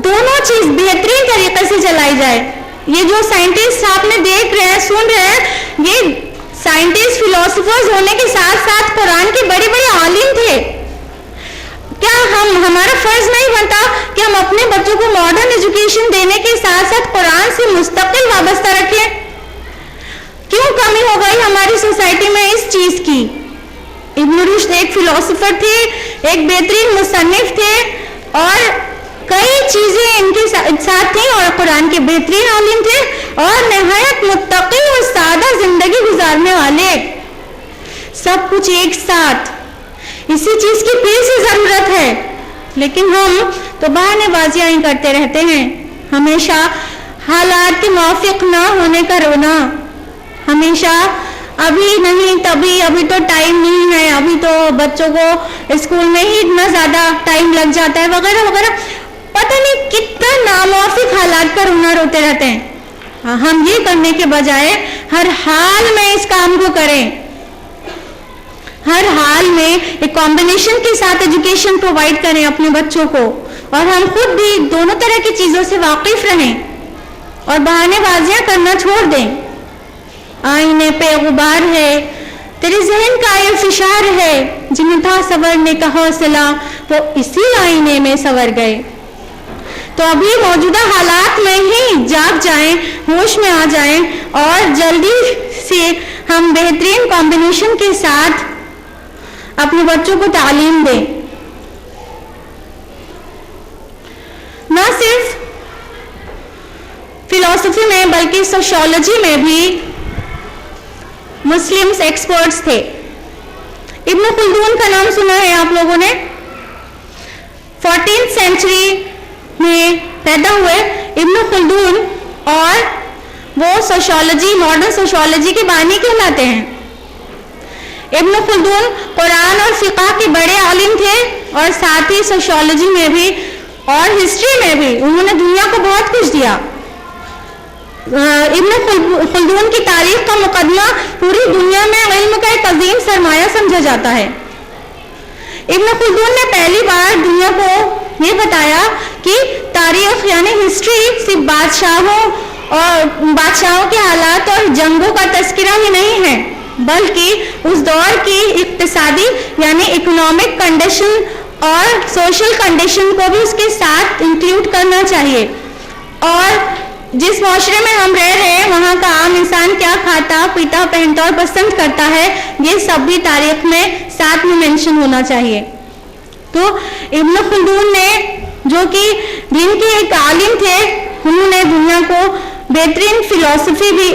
دونوں چیز بہترین طریقے سے چلائی جائے؟ یہ جو سائنٹسٹ آپ نے دیکھ رہے ہیں، سن رہے ہیں، یہ سائنٹسٹ فلسفرز ہونے کے ساتھ ساتھ قرآن کے بڑے بڑے عالم تھے۔ کیا ہمارا فرض نہیں بنتا کہ ہم اپنے بچوں کو ماڈرن ایجوکیشن دینے کے ساتھ ساتھ قرآن سے مستقل وابستہ رکھیں؟ کیوں کمی ہو گئی ہماری سوسائٹی میں اس چیز کی؟ ابن رشد ایک فلسفر تھے، ایک بہترین مصنف تھے، اور کئی چیزیں ان کے ساتھ تھیں، اور قرآن کے بہترین عالم تھے، اور نہایت متقی اور سادہ زندگی گزارنے والے، سب کچھ ایک ساتھ۔ اسی چیز کی پھر سے ضرورت ہے، لیکن ہم تو بہانے بازیاں ہی کرتے رہتے ہیں، ہمیشہ حالات کے موافق نہ ہونے کا رونا، ہمیشہ ابھی نہیں تبھی، ابھی تو ٹائم نہیں ہے، ابھی تو بچوں کو اسکول میں ہی اتنا زیادہ ٹائم لگ جاتا ہے، وغیرہ وغیرہ، پتہ نہیں کتنا ناموافق حالات کا رونا روتے رہتے ہیں۔ ہم یہ کرنے کے بجائے ہر حال میں اس کام کو کریں، ہر حال میں ایک کمبینیشن کے ساتھ ایجوکیشن پرووائڈ کریں اپنے بچوں کو، اور ہم خود بھی دونوں طرح کی چیزوں سے واقف رہیں اور بہانے بازیاں کرنا چھوڑ دیں۔ آئینے پہ غبار ہے، تیرے ذہن کا یہ فشار ہے، جنہیں تھا سنورنے کا حوصلہ وہ اسی آئینے میں سنور گئے۔ تو ابھی موجودہ حالات میں ہی جاگ جائیں، ہوش میں آ جائیں، اور جلدی سے ہم بہترین کمبینیشن کے ساتھ اپنے بچوں کو تعلیم دیں۔ نہ صرف فلسفی میں بلکہ سوشیولوجی میں بھی مسلم ایکسپرٹس تھے۔ ابن خلدون کا نام سنا ہے آپ لوگوں نے؟ 14th سینچری میں پیدا ہوئے ابن خلدون، اور وہ سوشیولوجی، ماڈرن سوشیولوجی کے بانی کہلاتے ہیں۔ ابن خلدون قرآن اور فقہ کے بڑے عالم تھے، اور ساتھ ہی سوشیولوجی میں بھی اور ہسٹری میں بھی انہوں نے دنیا کو بہت کچھ دیا۔ ابن خلدون کی تاریخ کا مقدمہ پوری دنیا میں علم کا ایک عظیم سرمایہ سمجھا جاتا ہے۔ ابن خلدون نے پہلی بار دنیا کو یہ بتایا کہ تاریخ یعنی ہسٹری صرف بادشاہوں کے حالات اور جنگوں کا تذکرہ ہی نہیں ہے، بلکہ اس دور کی اقتصادی یعنی اکنامک کنڈیشن اور سوشل کنڈیشن کو بھی اس کے ساتھ انکلوڈ کرنا چاہیے، اور جس معاشرے میں ہم رہ رہے ہیں وہاں کا عام انسان کیا کھاتا، پیتا، پہنتا اور پسند کرتا ہے، یہ سب بھی تاریخ میں ساتھ میں مینشن ہونا چاہیے۔ تو ابن خلدون نے، جو کہ دین کے ایک عالم تھے، انہوں نے دنیا کو بہترین فلسفی بھی،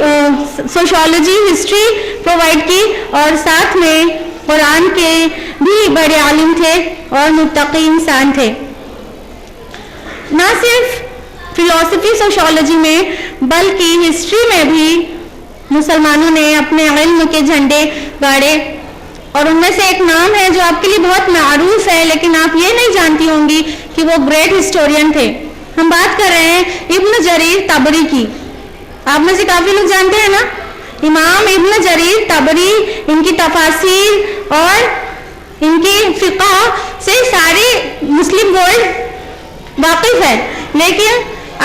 سوشیولوجی، ہسٹری پرووائڈ کی، اور ساتھ میں قرآن کے بھی بڑے عالم تھے اور متقی انسان تھے۔ نہ صرف فلسفی سوشیولوجی میں بلکہ ہسٹری میں بھی مسلمانوں نے اپنے علم کے جھنڈے گاڑے، اور ان میں سے ایک نام ہے جو آپ کے لیے بہت معروف ہے، لیکن آپ یہ نہیں جانتی ہوں گی کہ وہ گریٹ ہسٹورین تھے۔ ہم بات کر رہے ہیں ابن جریر طبری کی۔ آپ میں سے کافی لوگ جانتے ہیں نا، امام ابن جریر طبری، ان کی تفاسیر اور ان کی فقہ سے سارے مسلم ورلڈ واقف ہے، لیکن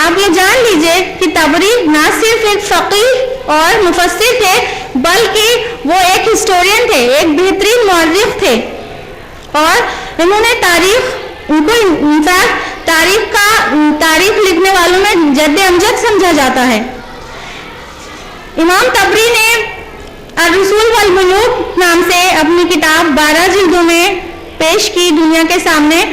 آپ یہ جان لیجئے کہ طبری نہ صرف ایک فقیہ اور مفسر تھے بلکہ وہ ایک ہسٹورین تھے، ایک بہترین مورخ تھے، اور انہوں نے ان کو انفیکٹ تاریخ لکھنے والوں میں جد امجد سمجھا جاتا ہے۔ امام طبری نے الرسول والملوک نام سے اپنی کتاب 12 جلدوں میں پیش کی دنیا کے سامنے،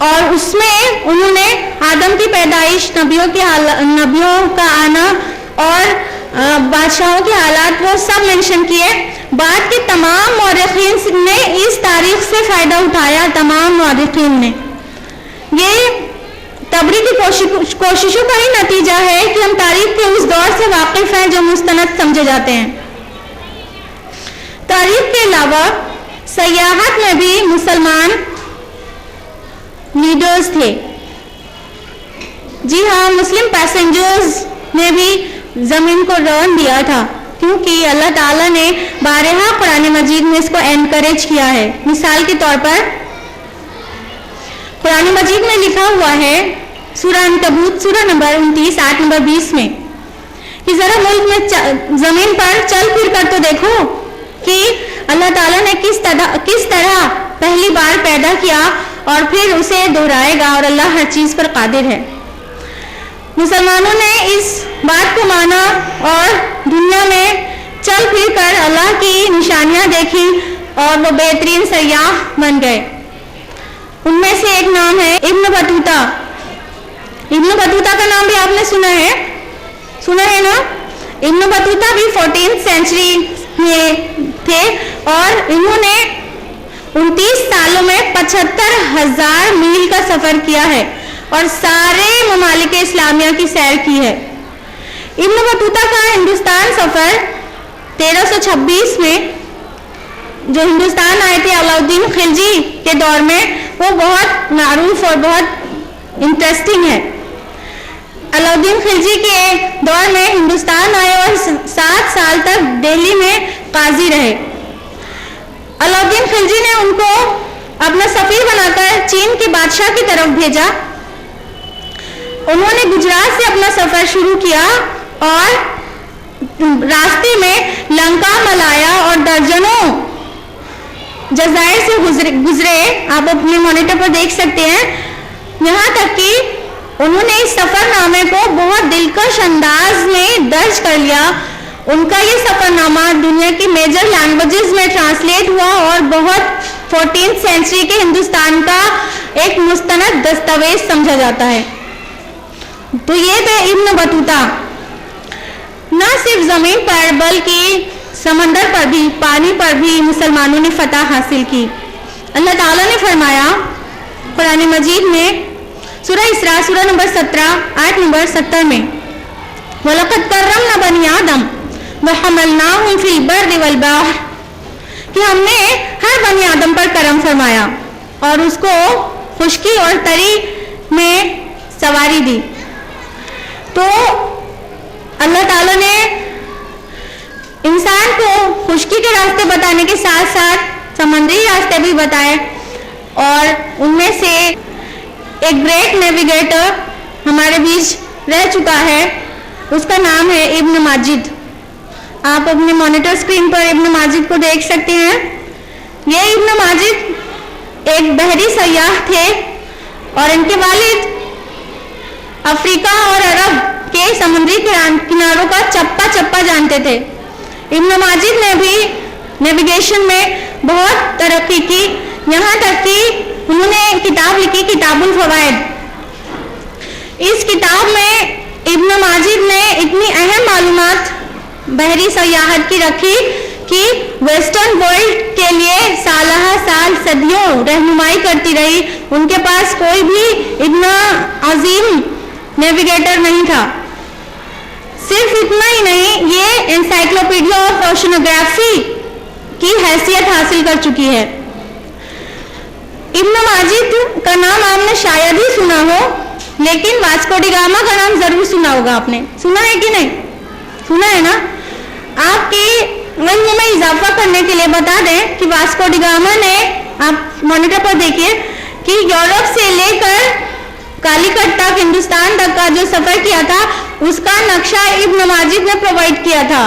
اور اس میں انہوں نے آدم کی پیدائش، نبیوں کا آنا اور بادشاہوں کے حالات وہ سب منشن کیے۔ بعد کے تمام مورخین نے اس تاریخ سے فائدہ اٹھایا، تمام مورخین نے، یہ تبری کی کوششوں کا ہی نتیجہ ہے کہ ہم تاریخ کے اس دور سے واقف ہیں جو مستند سمجھے جاتے ہیں۔ تاریخ کے علاوہ سیاحت میں بھی مسلمان لیڈرز تھے۔ جی ہاں، مسلم پیسنجرز نے بھی زمین کو رون دیا تھا، کیونکہ اللہ تعالیٰ نے بارہا قرآن مجید میں اس کو انکریج کیا ہے۔ مثال کے طور پر قرآن مجید میں لکھا ہوا ہے سورہ عنکبوت سورہ نمبر 29 آیت نمبر 20 میں کہ ذرا ملک میں زمین پر چل پھر کر تو دیکھو کہ اللہ تعالیٰ نے کس طرح پہلی بار پیدا کیا اور پھر اسے دہرائے گا، اور اللہ ہر چیز پر قادر ہے۔ مسلمانوں نے اس بات کو مانا اور دنیا میں چل پھر کر اللہ کی نشانیاں دیکھی اور وہ بہترین سیاح بن گئے۔ ان میں سے ایک نام ہے ابن بطوطہ۔ ابن بطوطہ کا نام بھی آپ نے سنا ہے نا؟ ابن بطوطہ بھی 14th سینچری میں تھے اور انہوں نے 29 سالوں میں 75,000 میل کا سفر کیا ہے اور سارے ممالک اسلامیہ کی سیر کی ہے۔ ابن بطوطہ کا ہندوستان سفر 1326 میں جو ہندوستان آئے تھے علاؤدین خلجی کے دور میں، وہ بہت معروف اور بہت انٹرسٹنگ ہے۔ علاؤدین خلجی کے دور میں ہندوستان آئے اور 7 سال تک دہلی میں قاضی رہے۔ علاؤدین خلجی نے ان کو اپنا سفیر بنا کر چین کے بادشاہ کی طرف بھیجا۔ انہوں نے گجرات سے اپنا سفر شروع کیا اور راستے میں لنکا، ملایا اور درجنوں جزائر سے گزرے، آپ اپنے مانیٹر پر دیکھ سکتے ہیں، یہاں تک کہ انہوں نے اس سفر نامے کو بہت دلکش انداز میں درج کر لیا۔ ان کا یہ سفر نامہ دنیا کی میجر لینگویجز میں ٹرانسلیٹ ہوا اور بہت 14th سینچری کے ہندوستان کا ایک مستند دستاویز سمجھا جاتا ہے۔ تو یہ تھے ابن بطوطہ۔ نہ صرف زمین پر بلکہ سمندر پر بھی، پانی پر بھی مسلمانوں نے فتح حاصل کی۔ اللہ تعالیٰ نے فرمایا قرآن مجید میں سورہ اسراء سورہ نمبر 17 آیت نمبر 70 میں وَلَقَدْ كَرَّمْنَا بَنِي آدَمَ وَحَمَلْنَاهُمْ فِي الْبَرِّ وَالْبَحْرِ کہ ہم نے ہر بنی آدم پر کرم فرمایا اور اس کو خشکی اور تری میں سواری دی۔ تو اللہ تعالیٰ نے انسان کو خشکی کے راستے بتانے کے ساتھ ساتھ سمندری راستے بھی بتائے، اور ان میں سے ایک گریٹ نیویگیٹر ہمارے بیچ رہ چکا ہے، اس کا نام ہے ابن ماجد۔ آپ اپنے مانیٹر اسکرین پر ابن ماجد کو دیکھ سکتے ہیں۔ یہ ابن ماجد ایک بحری سیاح تھے اور ان کے والد افریقہ اور عرب کے سمندری کناروں کا چپا چپا جانتے تھے۔ ابن ماجد نے بھی نیویگیشن میں بہت ترقی کی، یہاں تک کہ انہوں نے کتاب لکھی کتاب الفوائد۔ اس کتاب میں ابن ماجد نے اتنی اہم معلومات بحری سیاحت کی رکھی کہ ویسٹرن ورلڈ کے لیے سالہ سال صدیوں رہنمائی کرتی رہی۔ ان کے پاس کوئی بھی اتنا عظیم نیویگیٹر نہیں تھا۔ صرف اتنا ہی نہیں، یہ انسائکلوپیڈیا آف اوشنوگرافی کی حیثیت حاصل کر چکی ہے۔ ابن ماجد کا نام آپ نے شاید ہی سنا ہو، لیکن واسکو ڈی گاما کا نام ضرور سنا ہوگا۔ آپ نے سنا ہے کہ نہیں؟ سنا ہے نا؟ آپ کے علم میں اضافہ کرنے کے لیے بتا دیں کہ واسکو ڈی گاما نے، آپ مانیٹر پر دیکھیے، کہ یورپ سے لے کر کالیکٹ تک، ہندوستان تک کا جو سفر کیا تھا، اس کا نقشہ ابن ماجد نے پرووائڈ کیا تھا۔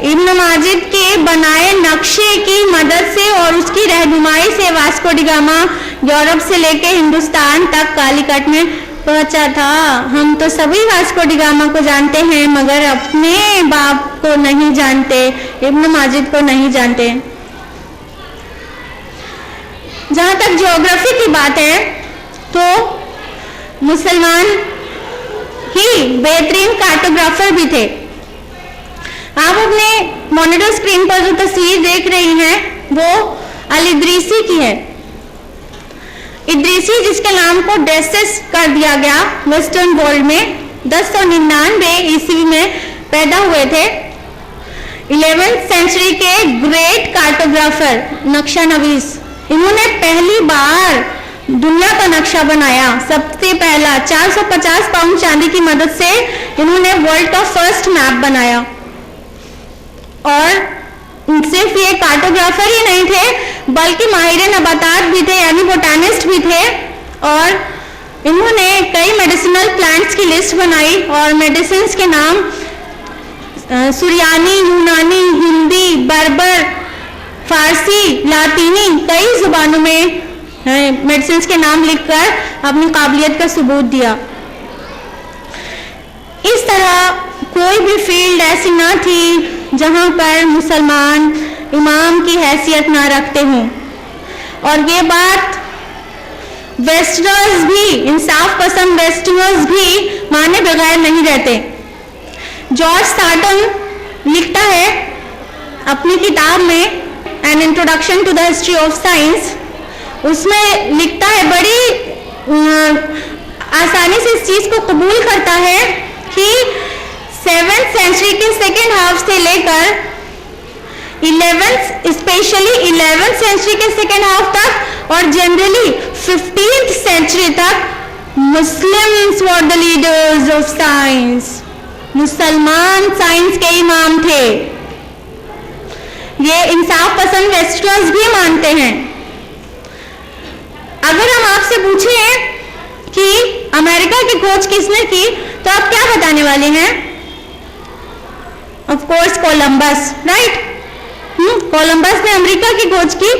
ابن ماجد کے بنائے نقشے کی مدد سے اور اس کی رہنمائی سے واسکو ڈی گاما یورپ سے لے کے ہندوستان تک کالیکٹ میں پہنچا تھا۔ ہم تو سبھی واسکو ڈی گاما کو جانتے ہیں مگر اپنے باپ کو نہیں جانتے، ابن ماجد کو نہیں جانتے۔ جہاں تک جیوگرافی کی بات ہے تو مسلمان ہی بہترین کارٹوگرافر بھی تھے۔ آپ اپنے مانیٹر اسکرین پر جو تصویر دیکھ رہی ہیں وہ الادریسی کی ہے۔ ادریسی جس کے نام کو ڈیسس کر دیا گیا ویسٹرن ورلڈ میں 1099 عیسوی میں پیدا ہوئے تھے. 11th سینچری کے گریٹ کارٹوگرافر نقشہ نویس, انہوں نے پہلی بار دنیا کا نقشہ بنایا. سب سے پہلا 450 پاؤنڈ چاندی کی مدد سے انہوں نے ورلڈ کا فرسٹ میپ بنایا. اور صرف یہ کارٹوگرافر ہی نہیں تھے بلکہ ماہر نباتات بھی تھے, یعنی بوٹانسٹ بھی تھے. اور انہوں نے کئی میڈیسنل پلانٹس کی لسٹ بنائی اور میڈیسنس کے نام سریانی, یونانی, ہندی, بربر, فارسی, لاطینی کئی زبانوں میں میڈیسنس کے نام لکھ کر اپنی قابلیت کا ثبوت دیا. اس طرح کوئی بھی فیلڈ ایسی نہ تھی جہاں پر مسلمان امام کی حیثیت نہ رکھتے ہوں. اور یہ بات ویسٹرنرز بھی, انصاف پسند ویسٹرنرز بھی مانے بغیر نہیں رہتے. جارج ساٹن لکھتا ہے اپنی کتاب میں an introduction to the history of science, اس میں لکھتا ہے, بڑی آسانی سے اس چیز کو قبول کرتا ہے کہ 7th سینچری کے سیکنڈ ہاف سے لے کر 11th سینچری کے سیکنڈ ہاف تک اور جنرلی 15th سینچری تک Muslims were the leaders of science. مسلمان سائنس کے امام تھے. یہ انصاف پسند ویسٹرنرز بھی مانتے ہیں. اگر ہم آپ سے پوچھیں کہ امریکہ کی کھوج کس نے کی تو آپ کیا بتانے والے ہیں؟ Of course Columbus, right. Columbus نے امریکہ کی کھوج کی.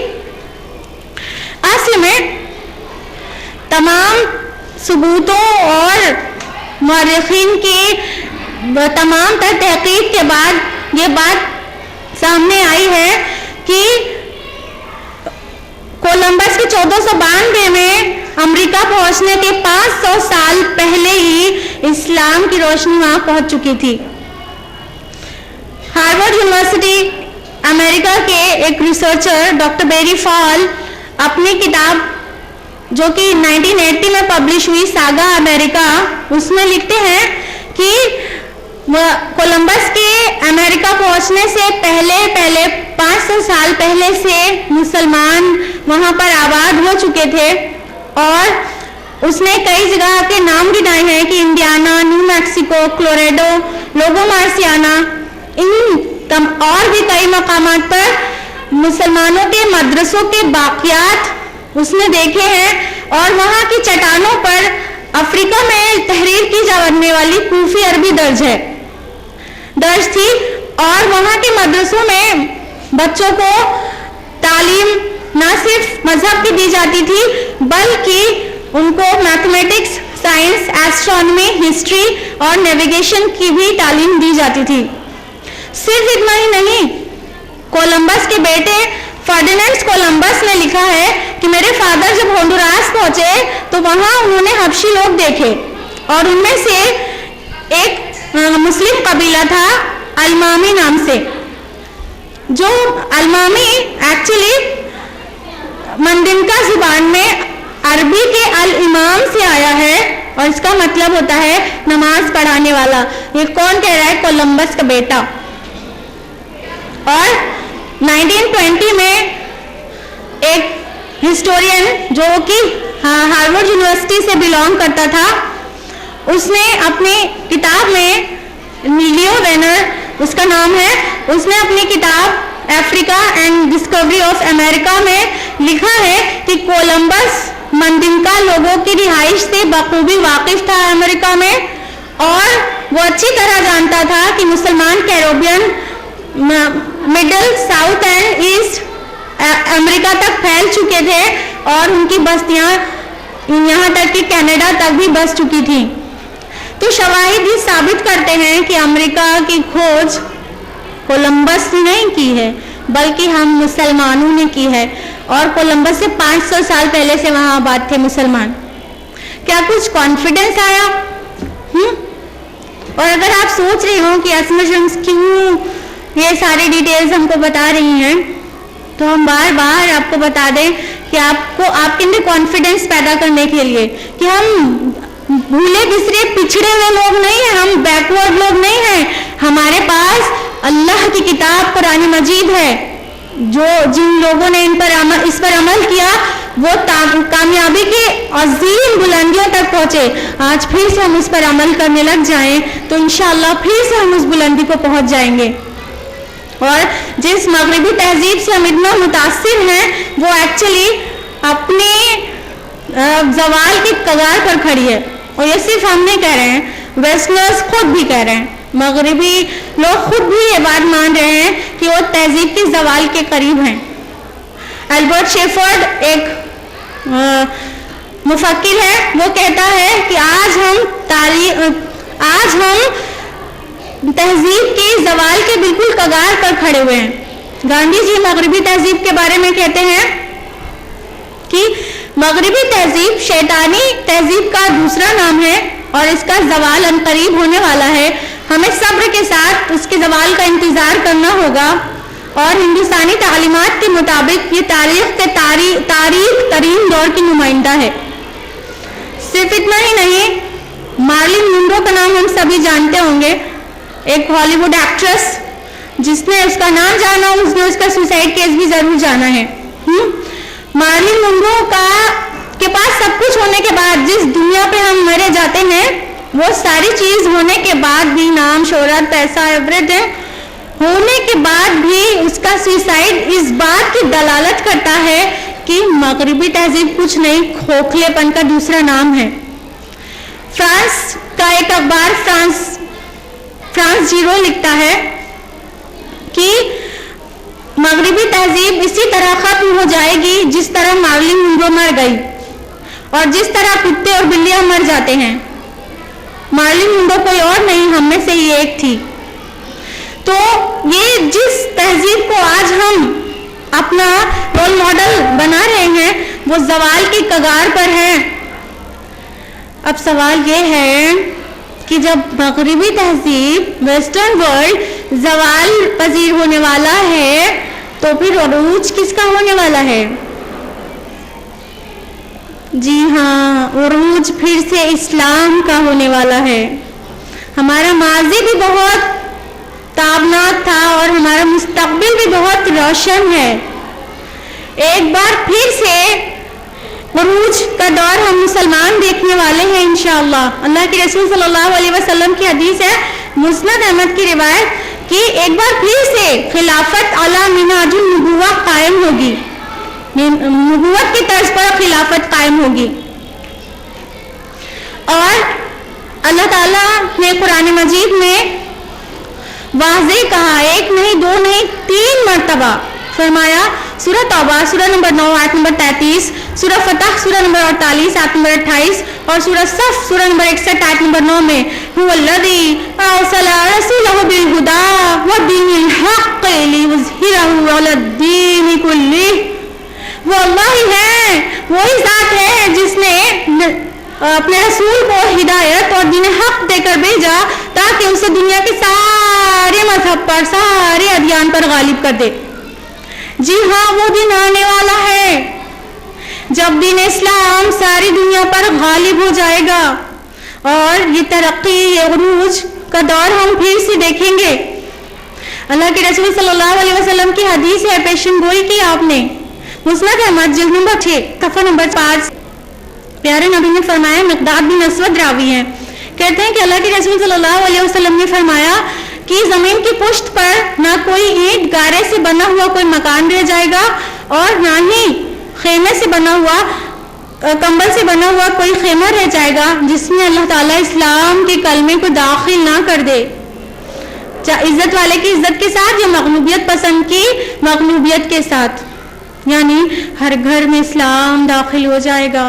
اصل میں تمام ثبوتوں اور مورخین کی تمام تر تحقیق کے بعد یہ بات سامنے آئی ہے کہ کولمبس کے 1492 میں امریکہ پہنچنے کے 500 سال پہلے ہی اسلام کی روشنی وہاں پہنچ چکی تھی. ہارورڈ یونیورسٹی امریکہ کے ایک ریسرچر ڈاکٹر بیری فال اپنی کتاب جو کہ 1980 میں پبلش ہوئی ساگا امریکہ, اس میں لکھتے ہیں کہ کولمبس کے امریکہ پہنچنے سے پہلے 500 سال پہلے سے مسلمان وہاں پر آباد ہو چکے تھے. اور اس نے کئی جگہ کے نام گنائے ہیں کہ انڈیانا, نیو میکسیکو, کلوریڈو, لوگو مارسیانا, اور بھی کئی مقامات پر مسلمانوں کے مدرسوں کے باقیات اس نے دیکھے ہیں. اور وہاں کی چٹانوں پر افریقہ میں تحریر کی جانے والی کوفی عربی درج تھی. اور وہاں کے مدرسوں میں بچوں کو تعلیم نہ صرف مذہب کی دی جاتی تھی بلکہ ان کو میتھمیٹکس, سائنس, ایسٹرونومی, ہسٹری اور نیویگیشن کی بھی تعلیم دی جاتی تھی. صرف اتنا ہی نہیں, کولمبس کے بیٹے فرڈینینڈ کولمبس نے لکھا ہے کہ میرے فادر جب ہونڈوراس پہنچے تو وہاں انہوں نے حبشی لوگ دیکھے اور ان میں سے ایک مسلم قبیلہ تھا المامی نام سے. جو المامی ایکچولی مندنکا زبان میں عربی کے الامام سے آیا ہے اور اس کا مطلب ہوتا ہے نماز پڑھانے والا. یہ کون کہہ رہا ہے؟ کولمبس کا بیٹا. اور 1920 میں ایک ہسٹورین جو کہ ہارورڈ یونیورسٹی سے بلانگ کرتا تھا, اس نے اپنی کتاب میں, لیو وینر اس کا نام ہے, اس نے اپنی کتاب Africa and Discovery of America میں لکھا ہے کہ کولمبس مندنکا لوگوں کی رہائش سے بخوبی واقف تھا امریکہ میں, اور وہ اچھی طرح جانتا تھا کہ مسلمان Caribbean, middle, south and east America تک پھیل چکے تھے اور ان کی بستیاں یہاں تک کہ کینیڈا تک بھی بس چکی تھیں. تو شواہد یہ ثابت کرتے ہیں کہ امریکہ کی کھوج کولمبس نے نہیں کی ہے بلکہ ہم مسلمانوں نے کی ہے, اور کولمبس سے 500 سال پہلے سے وہاں آباد تھے مسلمان. کیا کچھ کانفیڈنس آیا؟ اور اگر آپ سوچ رہے ہو کہ اسمجنس کیوں یہ ساری ڈیٹیلز ہم کو بتا رہی ہیں, تو ہم بار بار آپ کو بتا دیں کہ آپ کے اندر کانفیڈنس پیدا کرنے کے لیے کہ ہم بھولے بسرے پچھڑے ہوئے لوگ نہیں ہیں, ہم بیکورڈ لوگ نہیں ہیں. ہمارے پاس اللہ کی کتاب قرآن مجید ہے. جن لوگوں نے اس پر عمل کیا وہ کامیابی کے عظیم بلندیوں تک پہنچے. آج پھر سے ہم اس پر عمل کرنے لگ جائیں تو انشاءاللہ پھر سے ہم اس بلندی کو پہنچ جائیں گے. اور جس مغربی تہذیب سے ہم اتنا متاثر ہیں وہ ایکچولی اپنے زوال کی کگار پر کھڑی ہے. اور یہ صرف ہم نہیں کہہ رہے ہیں, ویسٹرنرز خود بھی کہہ رہے ہیں, مغربی لوگ خود بھی یہ بات مان رہے ہیں کہ وہ تہذیب کے زوال کے قریب ہیں. البرٹ شیفرڈ ایک مفکر ہے, وہ کہتا ہے کہ آج ہم تہذیب کے زوال کے بالکل کگار پر کھڑے ہوئے ہیں. گاندھی جی مغربی تہذیب کے بارے میں کہتے ہیں کہ مغربی تہذیب شیطانی تہذیب کا دوسرا نام ہے اور اس کا زوال عنقریب ہونے والا ہے. ہمیں صبر کے ساتھ اس کے زوال کا انتظار کرنا ہوگا. اور ہندوستانی تعلیمات کے مطابق یہ تاریخ ترین دور کی نمائندہ ہے. صرف اتنا ہی نہیں, مارلن منرو کا نام ہم سبھی جانتے ہوں گے, ایک ہالی ووڈ ایکٹریس. جس نے اس کا نام جانا ہو اس نے اس کا سوسائڈ کیس بھی ضرور جانا ہے. مارلن منرو کے پاس سب کچھ ہونے کے بعد, جس دنیا پہ ہم مرے جاتے ہیں وہ ساری چیز ہونے کے بعد بھی, نام شہرت پیسہ ایوریتھنگ ہونے کے بعد بھی اس کا سوسائڈ اس بات کی دلالت کرتا ہے کہ مغربی تہذیب کچھ نہیں, کھوکھلے پن کا دوسرا نام ہے. فرانس کا ایک اخبار فرانس زیرو لکھتا ہے کہ مغربی تہذیب اسی طرح ختم ہو جائے گی جس طرح مارلن منرو مر گئی اور جس طرح کتے اور بلیاں مر جاتے ہیں. مارلن منرو کوئی اور نہیں, ہم میں سے ہی ایک تھی. تو یہ جس تہذیب کو آج ہم اپنا رول ماڈل بنا رہے ہیں وہ زوال کی کگار پر ہے. اب سوال یہ ہے کہ جب مغربی تہذیب ویسٹرن ورلڈ زوال پذیر ہونے والا ہے تو پھر عروج کس کا ہونے والا ہے؟ جی ہاں, عروج پھر سے اسلام کا ہونے والا ہے. ہمارا ماضی بھی بہت تابناک تھا اور ہمارا مستقبل بھی بہت روشن ہے. ایک بار پھر سے عروج کا دور ہم مسلمان دیکھنے والے ہیں انشاءاللہ. اللہ کے رسول صلی اللہ علیہ وسلم کی حدیث ہے, مسند احمد کی روایت, کہ ایک بار پھر سے خلافت علی منہاج النبوہ قائم ہوگی, نبوت کی طرز پر خلافت قائم ہوگی. اور اللہ تعالیٰ نے قرآن مجید میں واضح کہا, ایک نہیں دو نہیں 3 مرتبہ فرمایا. سورہ توبہ سورہ نمبر 9 آیت نمبر 33, سورہ فتح سورہ نمبر 48 آیت نمبر 28 اور سورہ صف سورہ نمبر 61 آیت نمبر 9 میں هو الذی ارسل رسولہ بالہدی ودین الحق لیظہرہ علی الدین کلہ. وہ اللہ ہی ہے, وہی ذات ہے جس نے اپنے رسول کو ہدایت اور دین حق دے کر بھیجا تاکہ اسے دنیا کے سارے مذہب پر, سارے ادیان پر غالب کر دے. جی ہاں, وہ دن آنے والا ہے جب دین اسلام ساری دنیا پر غالب ہو جائے گا اور یہ ترقی, یہ عروج کا دور ہم پھر سے دیکھیں گے. اللہ کے رسول صلی اللہ علیہ وسلم کی حدیث ہے, پیشن گوئی کی آپ نے, مسند احمد جلد نمبر 6 صفحہ نمبر 5. پیارے نبی نے فرمایا, مقداد بن اسود راوی ہیں, کہتے ہیں کہ اللہ کے رسول صلی اللہ علیہ وسلم نے فرمایا کہ زمین کی پشت پر نہ کوئی اینٹ گارے سے بنا ہوا کوئی مکان رہ جائے گا اور نہ ہی خیمے سے بنا ہوا, کمبل سے بنا ہوا کوئی خیمہ رہ جائے گا جس میں اللہ تعالیٰ اسلام کے کلمے کو داخل نہ کر دے. عزت والے کی عزت کے ساتھ یا مغلوبیت پسند کی مغلوبیت کے ساتھ, یعنی ہر گھر میں اسلام داخل ہو جائے گا.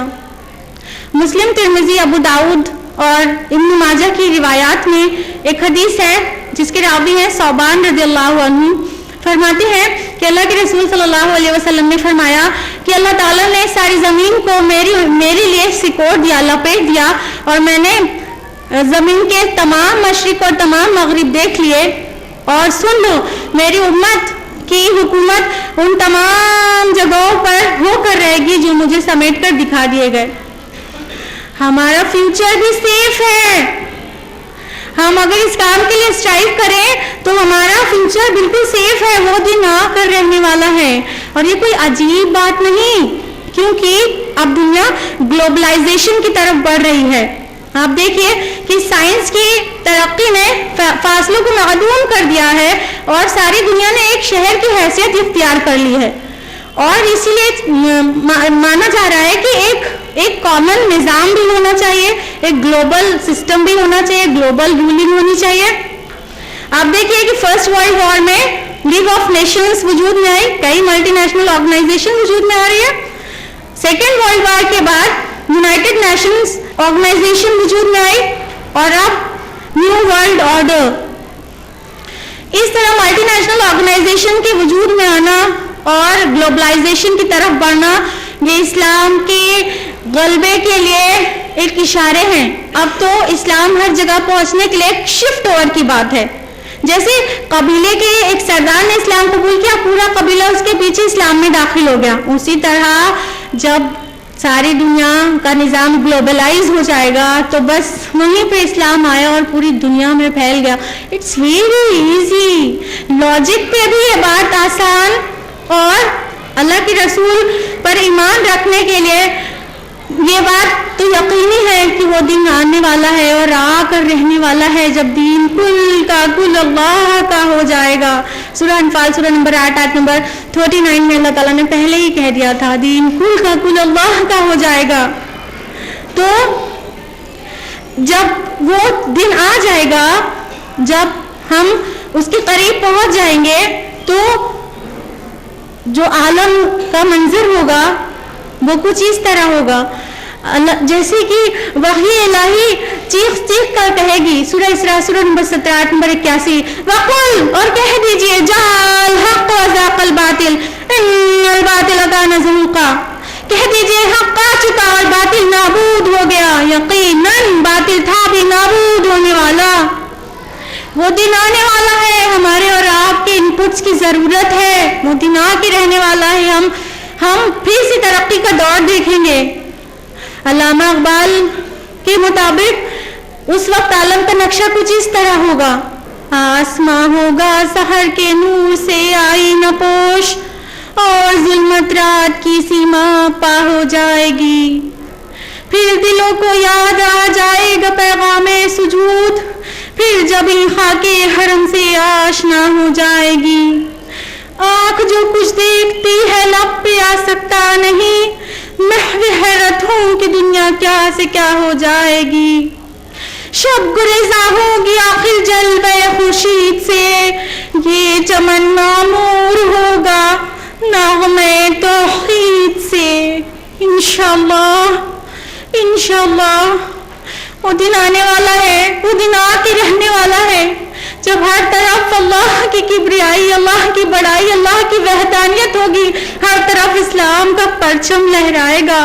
مسلم, ترمذی, ابو داؤد اور ابن ماجہ کی روایات میں ایک حدیث ہے جس کے راوی ہیں ثوبان رضی اللہ عنہ, فرماتے ہیں کہ اللہ کے رسول صلی اللہ علیہ وسلم نے فرمایا کہ اللہ تعالیٰ نے ساری زمین کو میرے لیے سکوڑ دیا, لپیٹ دیا, اور میں نے زمین کے تمام مشرق اور تمام مغرب دیکھ لیے. اور سن لو, میری امت کی حکومت ان تمام جگہوں پر ہو کر رہے گی جو مجھے سمیٹ کر دکھا دیے گئے. ہمارا فیوچر بھی سیف ہے. ہم اگر اس کام کے لیے اسٹرائیو کریں تو ہمارا فیوچر بالکل سیف ہے. وہ دن آ کر رہنے والا ہے. اور یہ کوئی عجیب بات نہیں، کیونکہ اب دنیا گلوبلائزیشن کی طرف بڑھ رہی ہے. آپ دیکھیے کہ سائنس کی ترقی نے فاصلوں کو معدوم کر دیا ہے اور ساری دنیا نے ایک شہر کی حیثیت اختیار کر لی ہے. اور اسی لیے مانا جا رہا ہے کہ ایک کامن نظام بھی ہونا چاہیے، ایک گلوبل سسٹم بھی ہونا چاہیے، گلوبل رولنگ ہونی چاہیے. آپ دیکھیے کہ فرسٹ ورلڈ وار میں لیگ آف نیشنز وجود میں آئی، کئی ملٹی نیشنل آرگنائزیشن وجود میں آ رہی ہے. سیکنڈ ورلڈ وار کے بعد یونائٹڈ نیشنز آرگنائزیشن وجود میں آئی اور اب نیو ورلڈ آرڈر. اس طرح ملٹی نیشنل آرگنائزیشن کے وجود میں آنا اور گلوبلائزیشن کی طرف بڑھنا یہ اسلام کے غلبے کے لیے ایک اشارے ہیں. اب تو اسلام ہر جگہ پہنچنے کے لیے ایک شفٹ اوور کی بات ہے. جیسے قبیلے کے ایک سردار نے اسلام قبول کیا، پورا قبیلہ اس کے پیچھے اسلام میں داخل ہو گیا. اسی طرح جب ساری دنیا کا نظام گلوبلائز ہو جائے گا تو بس وہیں پہ اسلام آیا اور پوری دنیا میں پھیل گیا. It's very easy. لاجک پہ بھی یہ بات آسان، اور اللہ کے رسول پر ایمان رکھنے کے لیے یہ بات تو یقینی ہے کہ وہ دن آنے والا ہے اور آ کر رہنے والا ہے جب دین کل کا کل اللہ کا ہو جائے گا. سورہ انفال سورہ نمبر 8 آیت نمبر 39 میں اللہ تعالیٰ نے پہلے ہی کہہ دیا تھا دین کل کا کل اللہ کا ہو جائے گا. تو جب وہ دن آ جائے گا، جب ہم اس کے قریب پہنچ جائیں گے تو جو عالم کا منظر ہوگا وہ کچھ اس طرح ہوگا جیسے کہ وحی الہی چیخ چیخ کر کہے گی. سورہ اسراء سورہ نمبر 17 آیت نمبر 81 وَقُلْ اور کہہ دیجئے جَاءَ الْحَقُّ وَزَاقَ الْبَاطِلُ إِنَّ الْبَاطِلَ كَانَ زَهُوقًا. کہہ دیجئے حق آ چکا اور باطل نابود ہو گیا. یقیناً باطل تھا بھی نابود ہونے والا. وہ دن آنے والا ہے. ہمارے اور آپ کے ان پٹس کی ضرورت ہے. وہ دن آ کے رہنے والا ہے. ہم پھر سے ترقی کا دور دیکھیں گے. علامہ اقبال کے مطابق اس وقت عالم کا نقشہ کچھ اس طرح ہوگا. آسماں ہوگا سحر کے نور سے آئینہ پوش اور ظلمت رات کی سیما پا ہو جائے گی. پھر دلوں کو یاد آ جائے گا پیغام سجود. پھر جب ہی خاک حرم سے آشنا ہو جائے گی. آنکھ جو کچھ دیکھتی ہے لب پہ آ سکتا نہیں. محو حیرت ہوں کہ دنیا کیا سے کیا ہو جائے گی. شب گریزاں ہوگی آخر جلوہ خورشید سے. یہ چمن معمور ہوگا نغمے توحید سے. انشاءاللہ انشاءاللہ وہ دن آنے والا ہے. وہ دن آ کے رہنے والا ہے جب ہر طرف اللہ کی کبریائی، اللہ کی بڑائی، اللہ کی وحدانیت ہوگی. ہر طرف اسلام کا پرچم لہرائے گا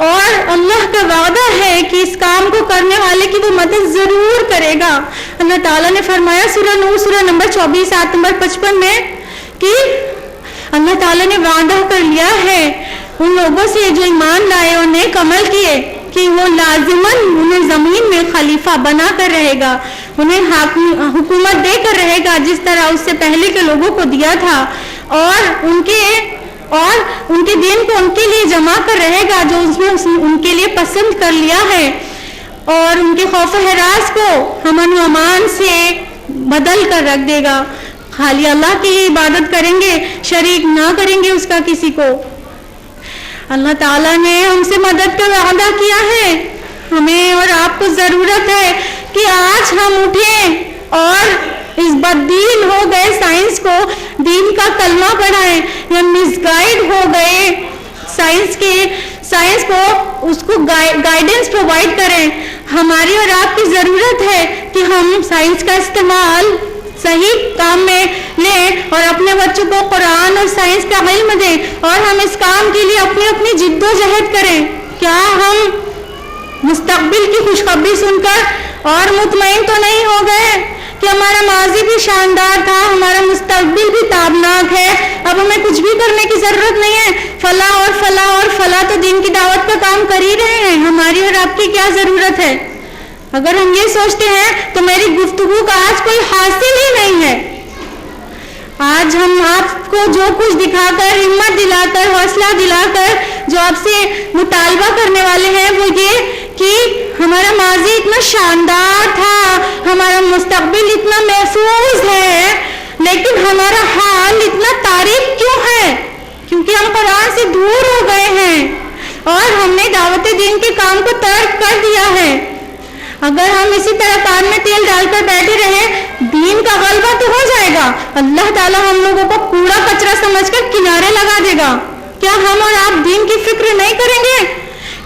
اور اللہ کا وعدہ ہے کہ اس کام کو کرنے والے کی وہ مدد ضرور کرے گا. اللہ تعالیٰ نے فرمایا سورہ نور سورہ نمبر 24 آیت نمبر 55 میں کہ اللہ تعالیٰ نے وعدہ کر لیا ہے ان لوگوں سے جو ایمان لائے اور نیک عمل کیے کہ وہ لازماً انہیں زمین میں خلیفہ بنا کر رہے گا، انہیں حکومت دے کر رہے گا جس طرح اس سے پہلے کے لوگوں کو دیا تھا، اور ان کے دین کو ان کے لیے جمع کر رہے گا جو اس نے ان کے لیے پسند کر لیا ہے، اور ان کے خوف و ہراس کو امن و امان سے بدل کر رکھ دے گا. خالی اللہ کی ہی عبادت کریں گے، شریک نہ کریں گے اس کا کسی کو. اللہ تعالیٰ نے ہم سے مدد کا وعدہ کیا ہے. ہمیں اور آپ کو ضرورت ہے کہ آج ہم اٹھیں اور اس بددین ہو گئے سائنس کو دین کا کلمہ پڑھائیں، یا مس گائیڈ ہو گئے سائنس کو اس کو گائیڈنس پرووائڈ کریں. ہماری اور آپ کی ضرورت ہے کہ ہم سائنس کا استعمال صحیح کام میں لیں اور اپنے بچوں کو قرآن اور سائنس کا علم دیں، اور ہم اس کام کے لیے اپنی جد و جہد کریں. کیا ہم مستقبل کی خوشخبری سن کر اور مطمئن تو نہیں ہو گئے کہ ہمارا ماضی بھی شاندار تھا, ہمارا مستقبل بھی تابناک ہے, اب ہمیں کچھ بھی کرنے کی ضرورت نہیں ہے, فلاح اور فلاح اور فلاح تو دین کی دعوت کا کام کر ہی رہے ہیں, ہماری اور آپ کی کیا ضرورت ہے. اگر ہم یہ سوچتے ہیں تو میری گفتگو کا آج کوئی حاصل ہی نہیں ہے. آج ہم آپ کو جو کچھ دکھا کر, ہمت دلا کر, حوصلہ دلا کر جو آپ سے مطالبہ کرنے والے ہیں وہ یہ کہ ہمارا ماضی اتنا شاندار تھا, ہمارا مستقبل اتنا محفوظ ہے, لیکن ہمارا حال اتنا تاریک کیوں ہے؟ کیونکہ ہم قرآن سے دور ہو گئے ہیں اور ہم نے دعوت دین کے کام کو ترک کر دیا ہے. اگر ہم اسی طرح کان میں تیل ڈال کر بیٹھے رہے, دین کا غلبہ تو ہو جائے گا, اللہ تعالیٰ ہم لوگوں کو کوڑا کچرا سمجھ کر کنارے لگا دے گا. کیا ہم اور آپ دین کی فکر نہیں کریں گے؟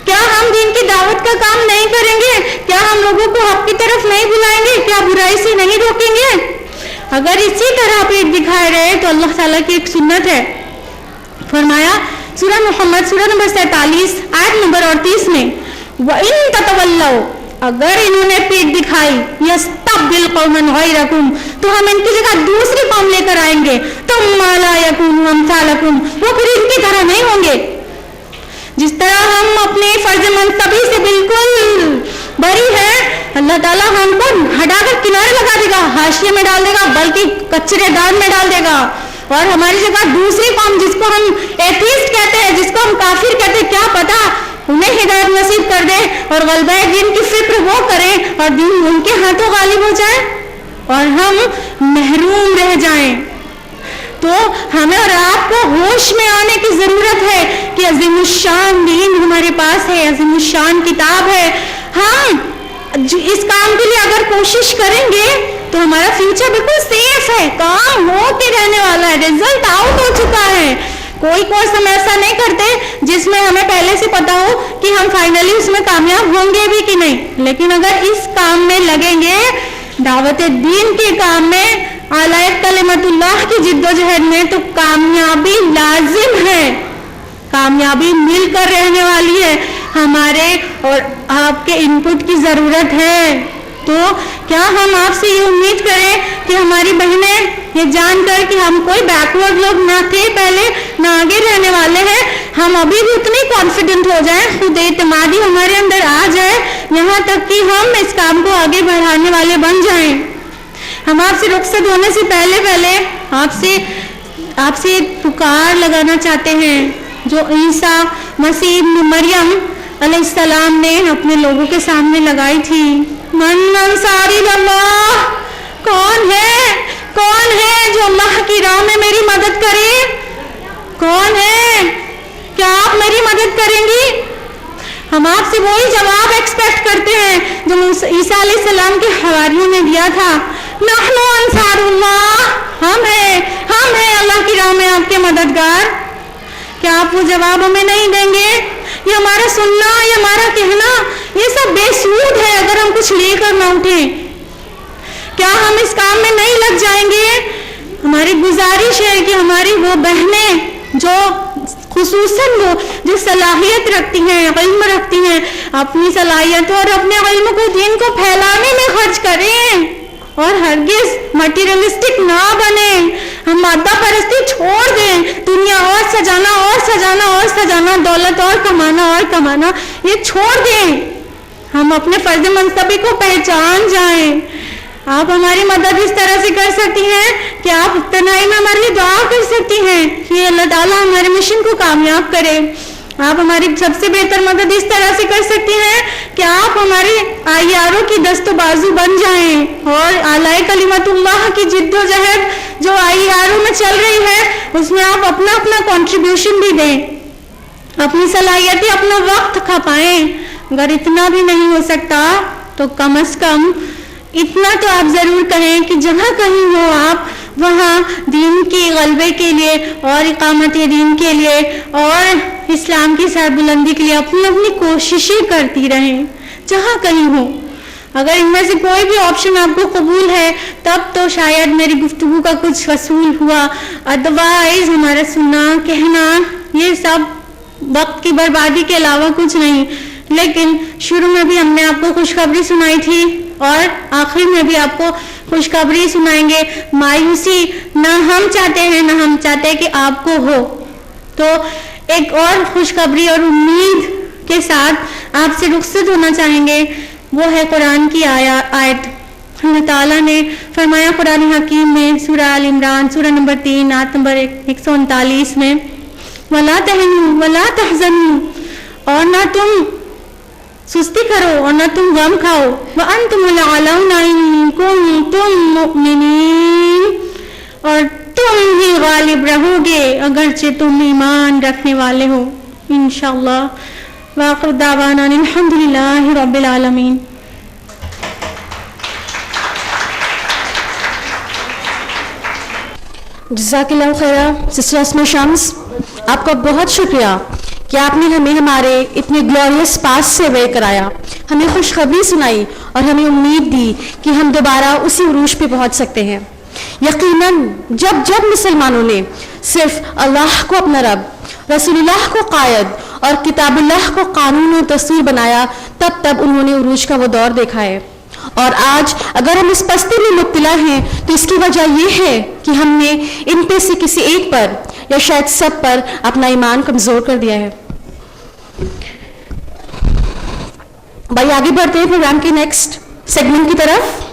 کیا ہم دین کی دعوت کا کام نہیں کریں گے؟ کیا ہم لوگوں کو حق کی طرف نہیں بلائیں گے؟ کیا برائی سے نہیں روکیں گے؟ اگر اسی طرح پیٹ دکھائے رہے تو اللہ تعالیٰ کی ایک سنت ہے, فرمایا سورہ محمد سورہ نمبر 47 آیت نمبر 38 میں, وَإِن تَتَوَلَّوْا, اگر انہوں نے پیٹ دکھائی, یستبدل قوما غیرکم, تو ہم ان کی جگہ دوسری قوم لے کر آئیں گے, ثم لا یکونوا امثالکم, وہ پھر ان کی طرح نہیں ہوں گے. جس طرح ہم اپنے فرض منصبی سے بالکل بری ہیں, اللہ تعالیٰ ہم کو ہٹا کر کنارے لگا دے گا, حاشیے میں ڈال دے گا, بلکہ کچرے دان میں ڈال دے گا, اور ہماری جگہ دوسری قوم جس کو ہم ایتھیسٹ کہتے ہیں, جس کو ہم کافر کہتے ہیں, کیا پتا انہیں ہدایت نصیب کر دے اور غلبہ دین کی فکر وہ کریں اور دین ان کے ہاتھوں غالب ہو جائے اور ہم محروم رہ جائیں. تو ہمیں اور آپ کو ہوش میں آنے کی ضرورت ہے کہ عظیم الشان دین ہمارے پاس ہے, عظیم الشان کتاب ہے. ہم اس کام کے لیے اگر کوشش کریں گے تو ہمارا فیوچر بالکل سیف ہے, کام ہو کے رہنے والا ہے, رزلٹ آؤٹ ہو چکا ہے. کوئی کورس ہم ایسا نہیں کرتے جس میں ہمیں پہلے سے پتا ہو کہ ہم فائنلی اس میں کامیاب ہوں گے بھی کہ نہیں. لیکن اگر اس کام میں لگیں گے, دعوت دین کے کام میں, اعلی کلمت اللہ کی جد و جہد میں, تو کامیابی لازم ہے, کامیابی مل کر رہنے والی ہے. ہمارے اور آپ کے انپٹ کی ضرورت ہے. تو کیا ہم آپ سے یہ امید کریں کہ ہماری بہنیں یہ جان کر کہ ہم کوئی بیکورڈ لوگ نہ تھے پہلے, نہ آگے رہنے والے ہیں, ہم ابھی بھی اتنے کانفیڈنٹ ہو جائیں, خود اعتمادی ہمارے اندر آ جائے, یہاں تک کہ ہم اس کام کو آگے بڑھانے والے بن جائیں. ہم آپ سے رخصت ہونے سے پہلے آپ سے ایک پکار لگانا چاہتے ہیں جو عیسیٰ مسیح مریم علیہ السلام نے اپنے لوگوں کے سامنے لگائی تھی. من انصاری اللہ, کون ہے جو اللہ کی راہ میں میری مدد کرے؟ کون ہے؟ کیا آپ میری مدد کریں گی؟ ہم آپ سے وہی جواب ایکسپیکٹ کرتے ہیں جو عیسیٰ علیہ السلام کے حواریوں نے دیا تھا, نحن انصار اللہ, ہم ہیں اللہ کی راہ میں آپ کے مددگار. کیا آپ وہ جواب ہمیں نہیں دیں گے؟ یہ ہمارا سننا, یہ ہمارا کہنا, یہ سب بے سود ہے اگر ہم کچھ لے کر نہ اٹھیں. کیا ہم اس کام میں نہیں لگ جائیں گے؟ ہماری گزارش ہے کہ ہماری وہ بہنیں جو خصوصاً وہ جو صلاحیت رکھتی ہیں, علم رکھتی ہیں, اپنی صلاحیت اور اپنے علم کو دین کو پھیلانے میں خرچ کریں اور ہرگز مٹیریلسٹک نہ بنیں. ہم مادہ پرستی چھوڑ دیں, دنیا اور سجانا, دولت اور کمانا یہ چھوڑ دیں. ہم اپنے فرض منصبی کو پہچان جائیں. آپ ہماری مدد اس طرح سے کر سکتی ہیں کہ آپ تنہائی میں ہمارے لیے دعا کر سکتی ہیں کہ اللہ تعالیٰ ہمارے مشن کو کامیاب کرے. آپ ہماری سب سے بہتر مدد اس طرح سے کر سکتی ہیں کہ آپ ہمارے آئیاروں کی دست و بازو بن جائیں اور اعلی کلمت اللہ کی جد و جہد جو آئیاروں میں چل رہی ہے اس میں آپ اپنا کنٹریبیوشن بھی دیں, اپنی صلاحیتیں, اپنا وقت کھپائیں. اگر اتنا بھی نہیں ہو سکتا تو کم از کم اتنا تو آپ ضرور کہیں کہ جہاں کہیں ہو آپ وہاں دین کے غلبے کے لیے اور اقامت دین کے لیے اور اسلام کی سربلندی کے لیے اپنی کوششیں کرتی رہیں جہاں کہیں ہو. اگر ان میں سے کوئی بھی آپشن آپ کو قبول ہے تب تو شاید میری گفتگو کا کچھ وصول ہوا, ادروائز ہمارا سننا کہنا یہ سب وقت کی بربادی کے علاوہ کچھ نہیں. لیکن شروع میں بھی ہم نے آپ کو خوشخبری سنائی تھی اور آخری میں بھی آپ کو خوشخبری سنائیں گے. مایوسی نہ ہم چاہتے ہیں نہ ہم چاہتے کہ آپ کو ہو. تو ایک اور خوشخبری اور امید کے ساتھ آپ سے رخصت ہونا چاہیں گے. وہ ہے قرآن کی آیت. اللہ تعالیٰ نے فرمایا قرآن حکیم میں سورہ آل عمران سورہ نمبر 3 آیت نمبر 139 میں وَلَا تَهِنُوا وَلَا تَحْزَنُوا، اور نہ تم سستی کرو اور نہ تم غم کھاؤ. وَأَنْتُمُ الْأَعْلَوْنَ إِن كُنتُم مُّؤْمِنِينَ، اور تم ہی غالب رہو گے اگرچہ تم ایمان رکھنے والے ہو انشاءاللہ. وآخر دعوانا الحمد للہ رب العالمین. جزاک اللہ خیرہ. سسٹر اسما شمس، آپ کا بہت شکریہ کہ آپ نے ہمیں ہمارے اتنے گلوریس پاس سے وے کرایا، ہمیں خوشخبری سنائی اور ہمیں امید دی کہ ہم دوبارہ اسی عروج پہ پہنچ سکتے ہیں. یقیناً جب مسلمانوں نے صرف اللہ کو اپنا رب، رسول اللہ کو قائد اور کتاب اللہ کو قانون و دستور بنایا، تب انہوں نے عروج کا وہ دور دیکھا ہے. اور آج اگر ہم اس پستی میں مبتلا ہیں تو اس کی وجہ یہ ہے کہ ہم نے ان پہ سے کسی ایک پر یا شاید سب پر اپنا ایمان کمزور کر دیا ہے. بھائی آگے بڑھتے ہیں پروگرام کے نیکسٹ سیگمنٹ کی طرف.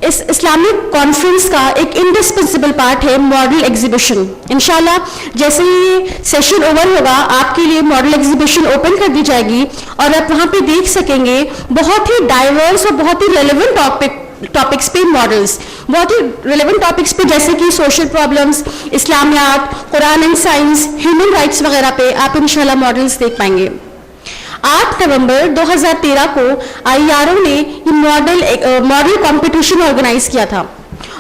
اس اسلامک کانفرنس کا ایک انڈسپنسبل پارٹ ہے ماڈل ایگزیبیشن. انشاءاللہ جیسے ہی سیشن اوور ہوگا آپ کے لیے ماڈل ایگزیبیشن اوپن کر دی جائے گی اور آپ وہاں پہ دیکھ سکیں گے بہت ہی ڈائیورس اور بہت ہی ریلیونٹ ٹاپکس پہ ماڈلس، بہت ہی ریلیونٹ ٹاپکس پہ جیسے کہ سوشل پرابلمس، اسلامیات، قرآن اینڈ سائنس، ہیومن رائٹس وغیرہ پہ آپ انشاءاللہ ماڈلس دیکھ پائیں گے. 8 نومبر 2013 کو IRO نے یہ ماڈل کمپٹیشن آرگنائز کیا تھا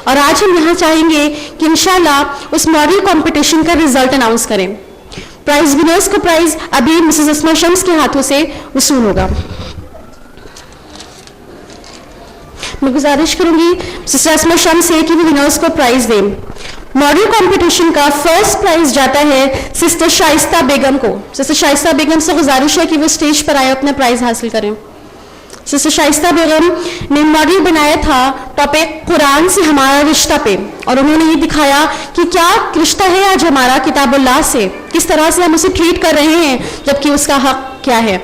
اور آج ہم یہاں چاہیں گے کہ انشاءاللہ اس ماڈل کمپٹیشن کا رزلٹ اناؤنس کریں. پرائز ونرز کا پرائز ابھی مسز اسما شمس کے ہاتھوں سے وصول ہوگا. میں گزارش کروں گی سسٹر اسما شمس سے کہ وہ ونرز کو پرائز دیں. ماڈل کمپٹیشن کا فرسٹ پرائز جاتا ہے سسٹر شائستہ بیگم کو. سسٹر شائستہ بیگم سے گزارش ہے کہ وہ اسٹیج پر آئے اپنا پرائز حاصل کریں. سسٹر شائستہ بیگم نے ماڈل بنایا تھا ٹاپک قرآن سے ہمارا رشتہ پہ، اور انہوں نے یہ دکھایا کہ کیا رشتہ ہے آج ہمارا کتاب اللہ سے، کس طرح سے ہم اسے ٹریٹ کر رہے ہیں جبکہ اس کا حق کیا ہے.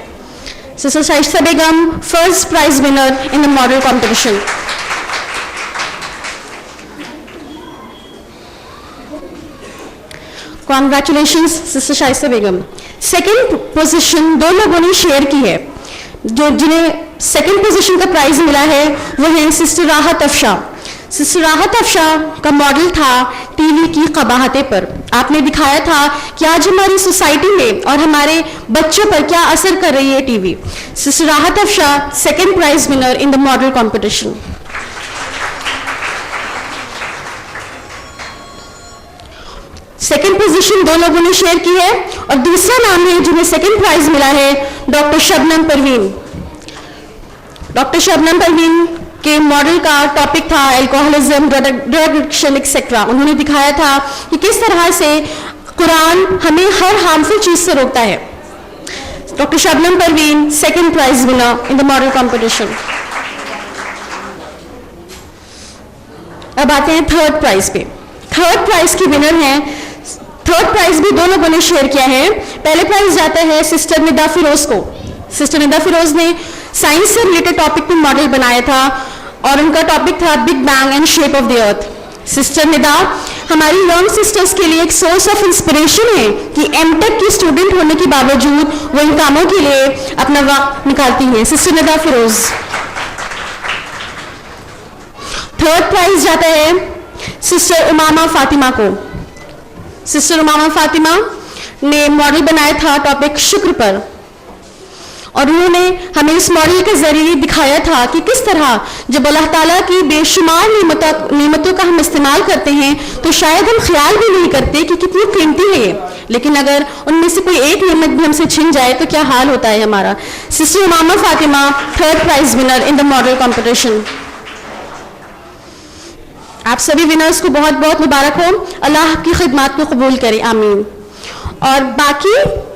Sister Shaista Begum first prize winner in the model competition. Congratulations sister Shaista Begum. Second position 2 لوگوں نے شیئر کی ہے، جنہیں سیکنڈ پوزیشن کا پرائز ملا ہے وہ ہے سسٹر راحت افشا. سسٹر راحت افشا کا ماڈل تھا ٹی وی کی قباحتیں پر. آپ نے دکھایا تھا کہ آج ہماری سوسائٹی میں اور ہمارے بچوں پر کیا اثر کر رہی ہے T V. Sister Rahat Afsha second prize winner in the model competition. Second position 2 لوگوں نے شیئر کی ہے اور دوسرا نام ہے جنہیں سیکنڈ پرائز ملا ہے ڈاکٹر شبنم پروین. ڈاکٹر شبنم پروین کے ماڈل کا ٹاپک تھا الکوہلزم، ڈرگ ایڈکشن ایکسیٹرا. انہوں نے دکھایا تھا کہ کس طرح سے قرآن ہمیں ہر ہارمفل چیز سے روکتا ہے. Doctor Shabnam Parveen second prize winner in the model competition. اب آتے ہیں تھرڈ پرائز پہ. تھرڈ پرائز کی ونر ہیں، تھرڈ پرائز بھی 2 لوگوں نے شیئر کیا ہے. پہلے پرائز جاتا ہے سسٹر ندا فیروز کو. سسٹر ندا فیروز نے سائنس سے ریلیٹڈ ٹاپک پہ ماڈل بنایا تھا اور ان کا ٹاپک تھا big bang and shape of the earth. Sister Nida ہماری ینگ سسٹرز کے لیے ایک سورس آف انسپریشن ہے کہ M.Tech کی اسٹوڈنٹ ہونے کے باوجود وہ ان کاموں کے لیے اپنا وقت نکالتی ہیں. سسٹر ندا فیروز. تھرڈ پرائز جاتا ہے سسٹر امامہ فاطمہ کو. سسٹر امامہ فاطمہ نے ماڈل بنایا تھا ٹاپک شکر پر اور انہوں نے ہمیں اس ماڈل کے ذریعے دکھایا تھا کہ کس طرح جب اللہ تعالیٰ کی بے شمار نعمتوں کا ہم استعمال کرتے ہیں تو شاید ہم خیال بھی نہیں کرتے کہ کتنی قیمتی ہے یہ، لیکن اگر ان میں سے کوئی ایک نعمت بھی ہم سے چھن جائے تو کیا حال ہوتا ہے ہمارا. Sister Imama Fatima third prize winner in the model competition. آپ سبھی ونرز کو بہت بہت مبارک ہو. اللہ آپ کی خدمات کو قبول کرے، آمین. اور باقی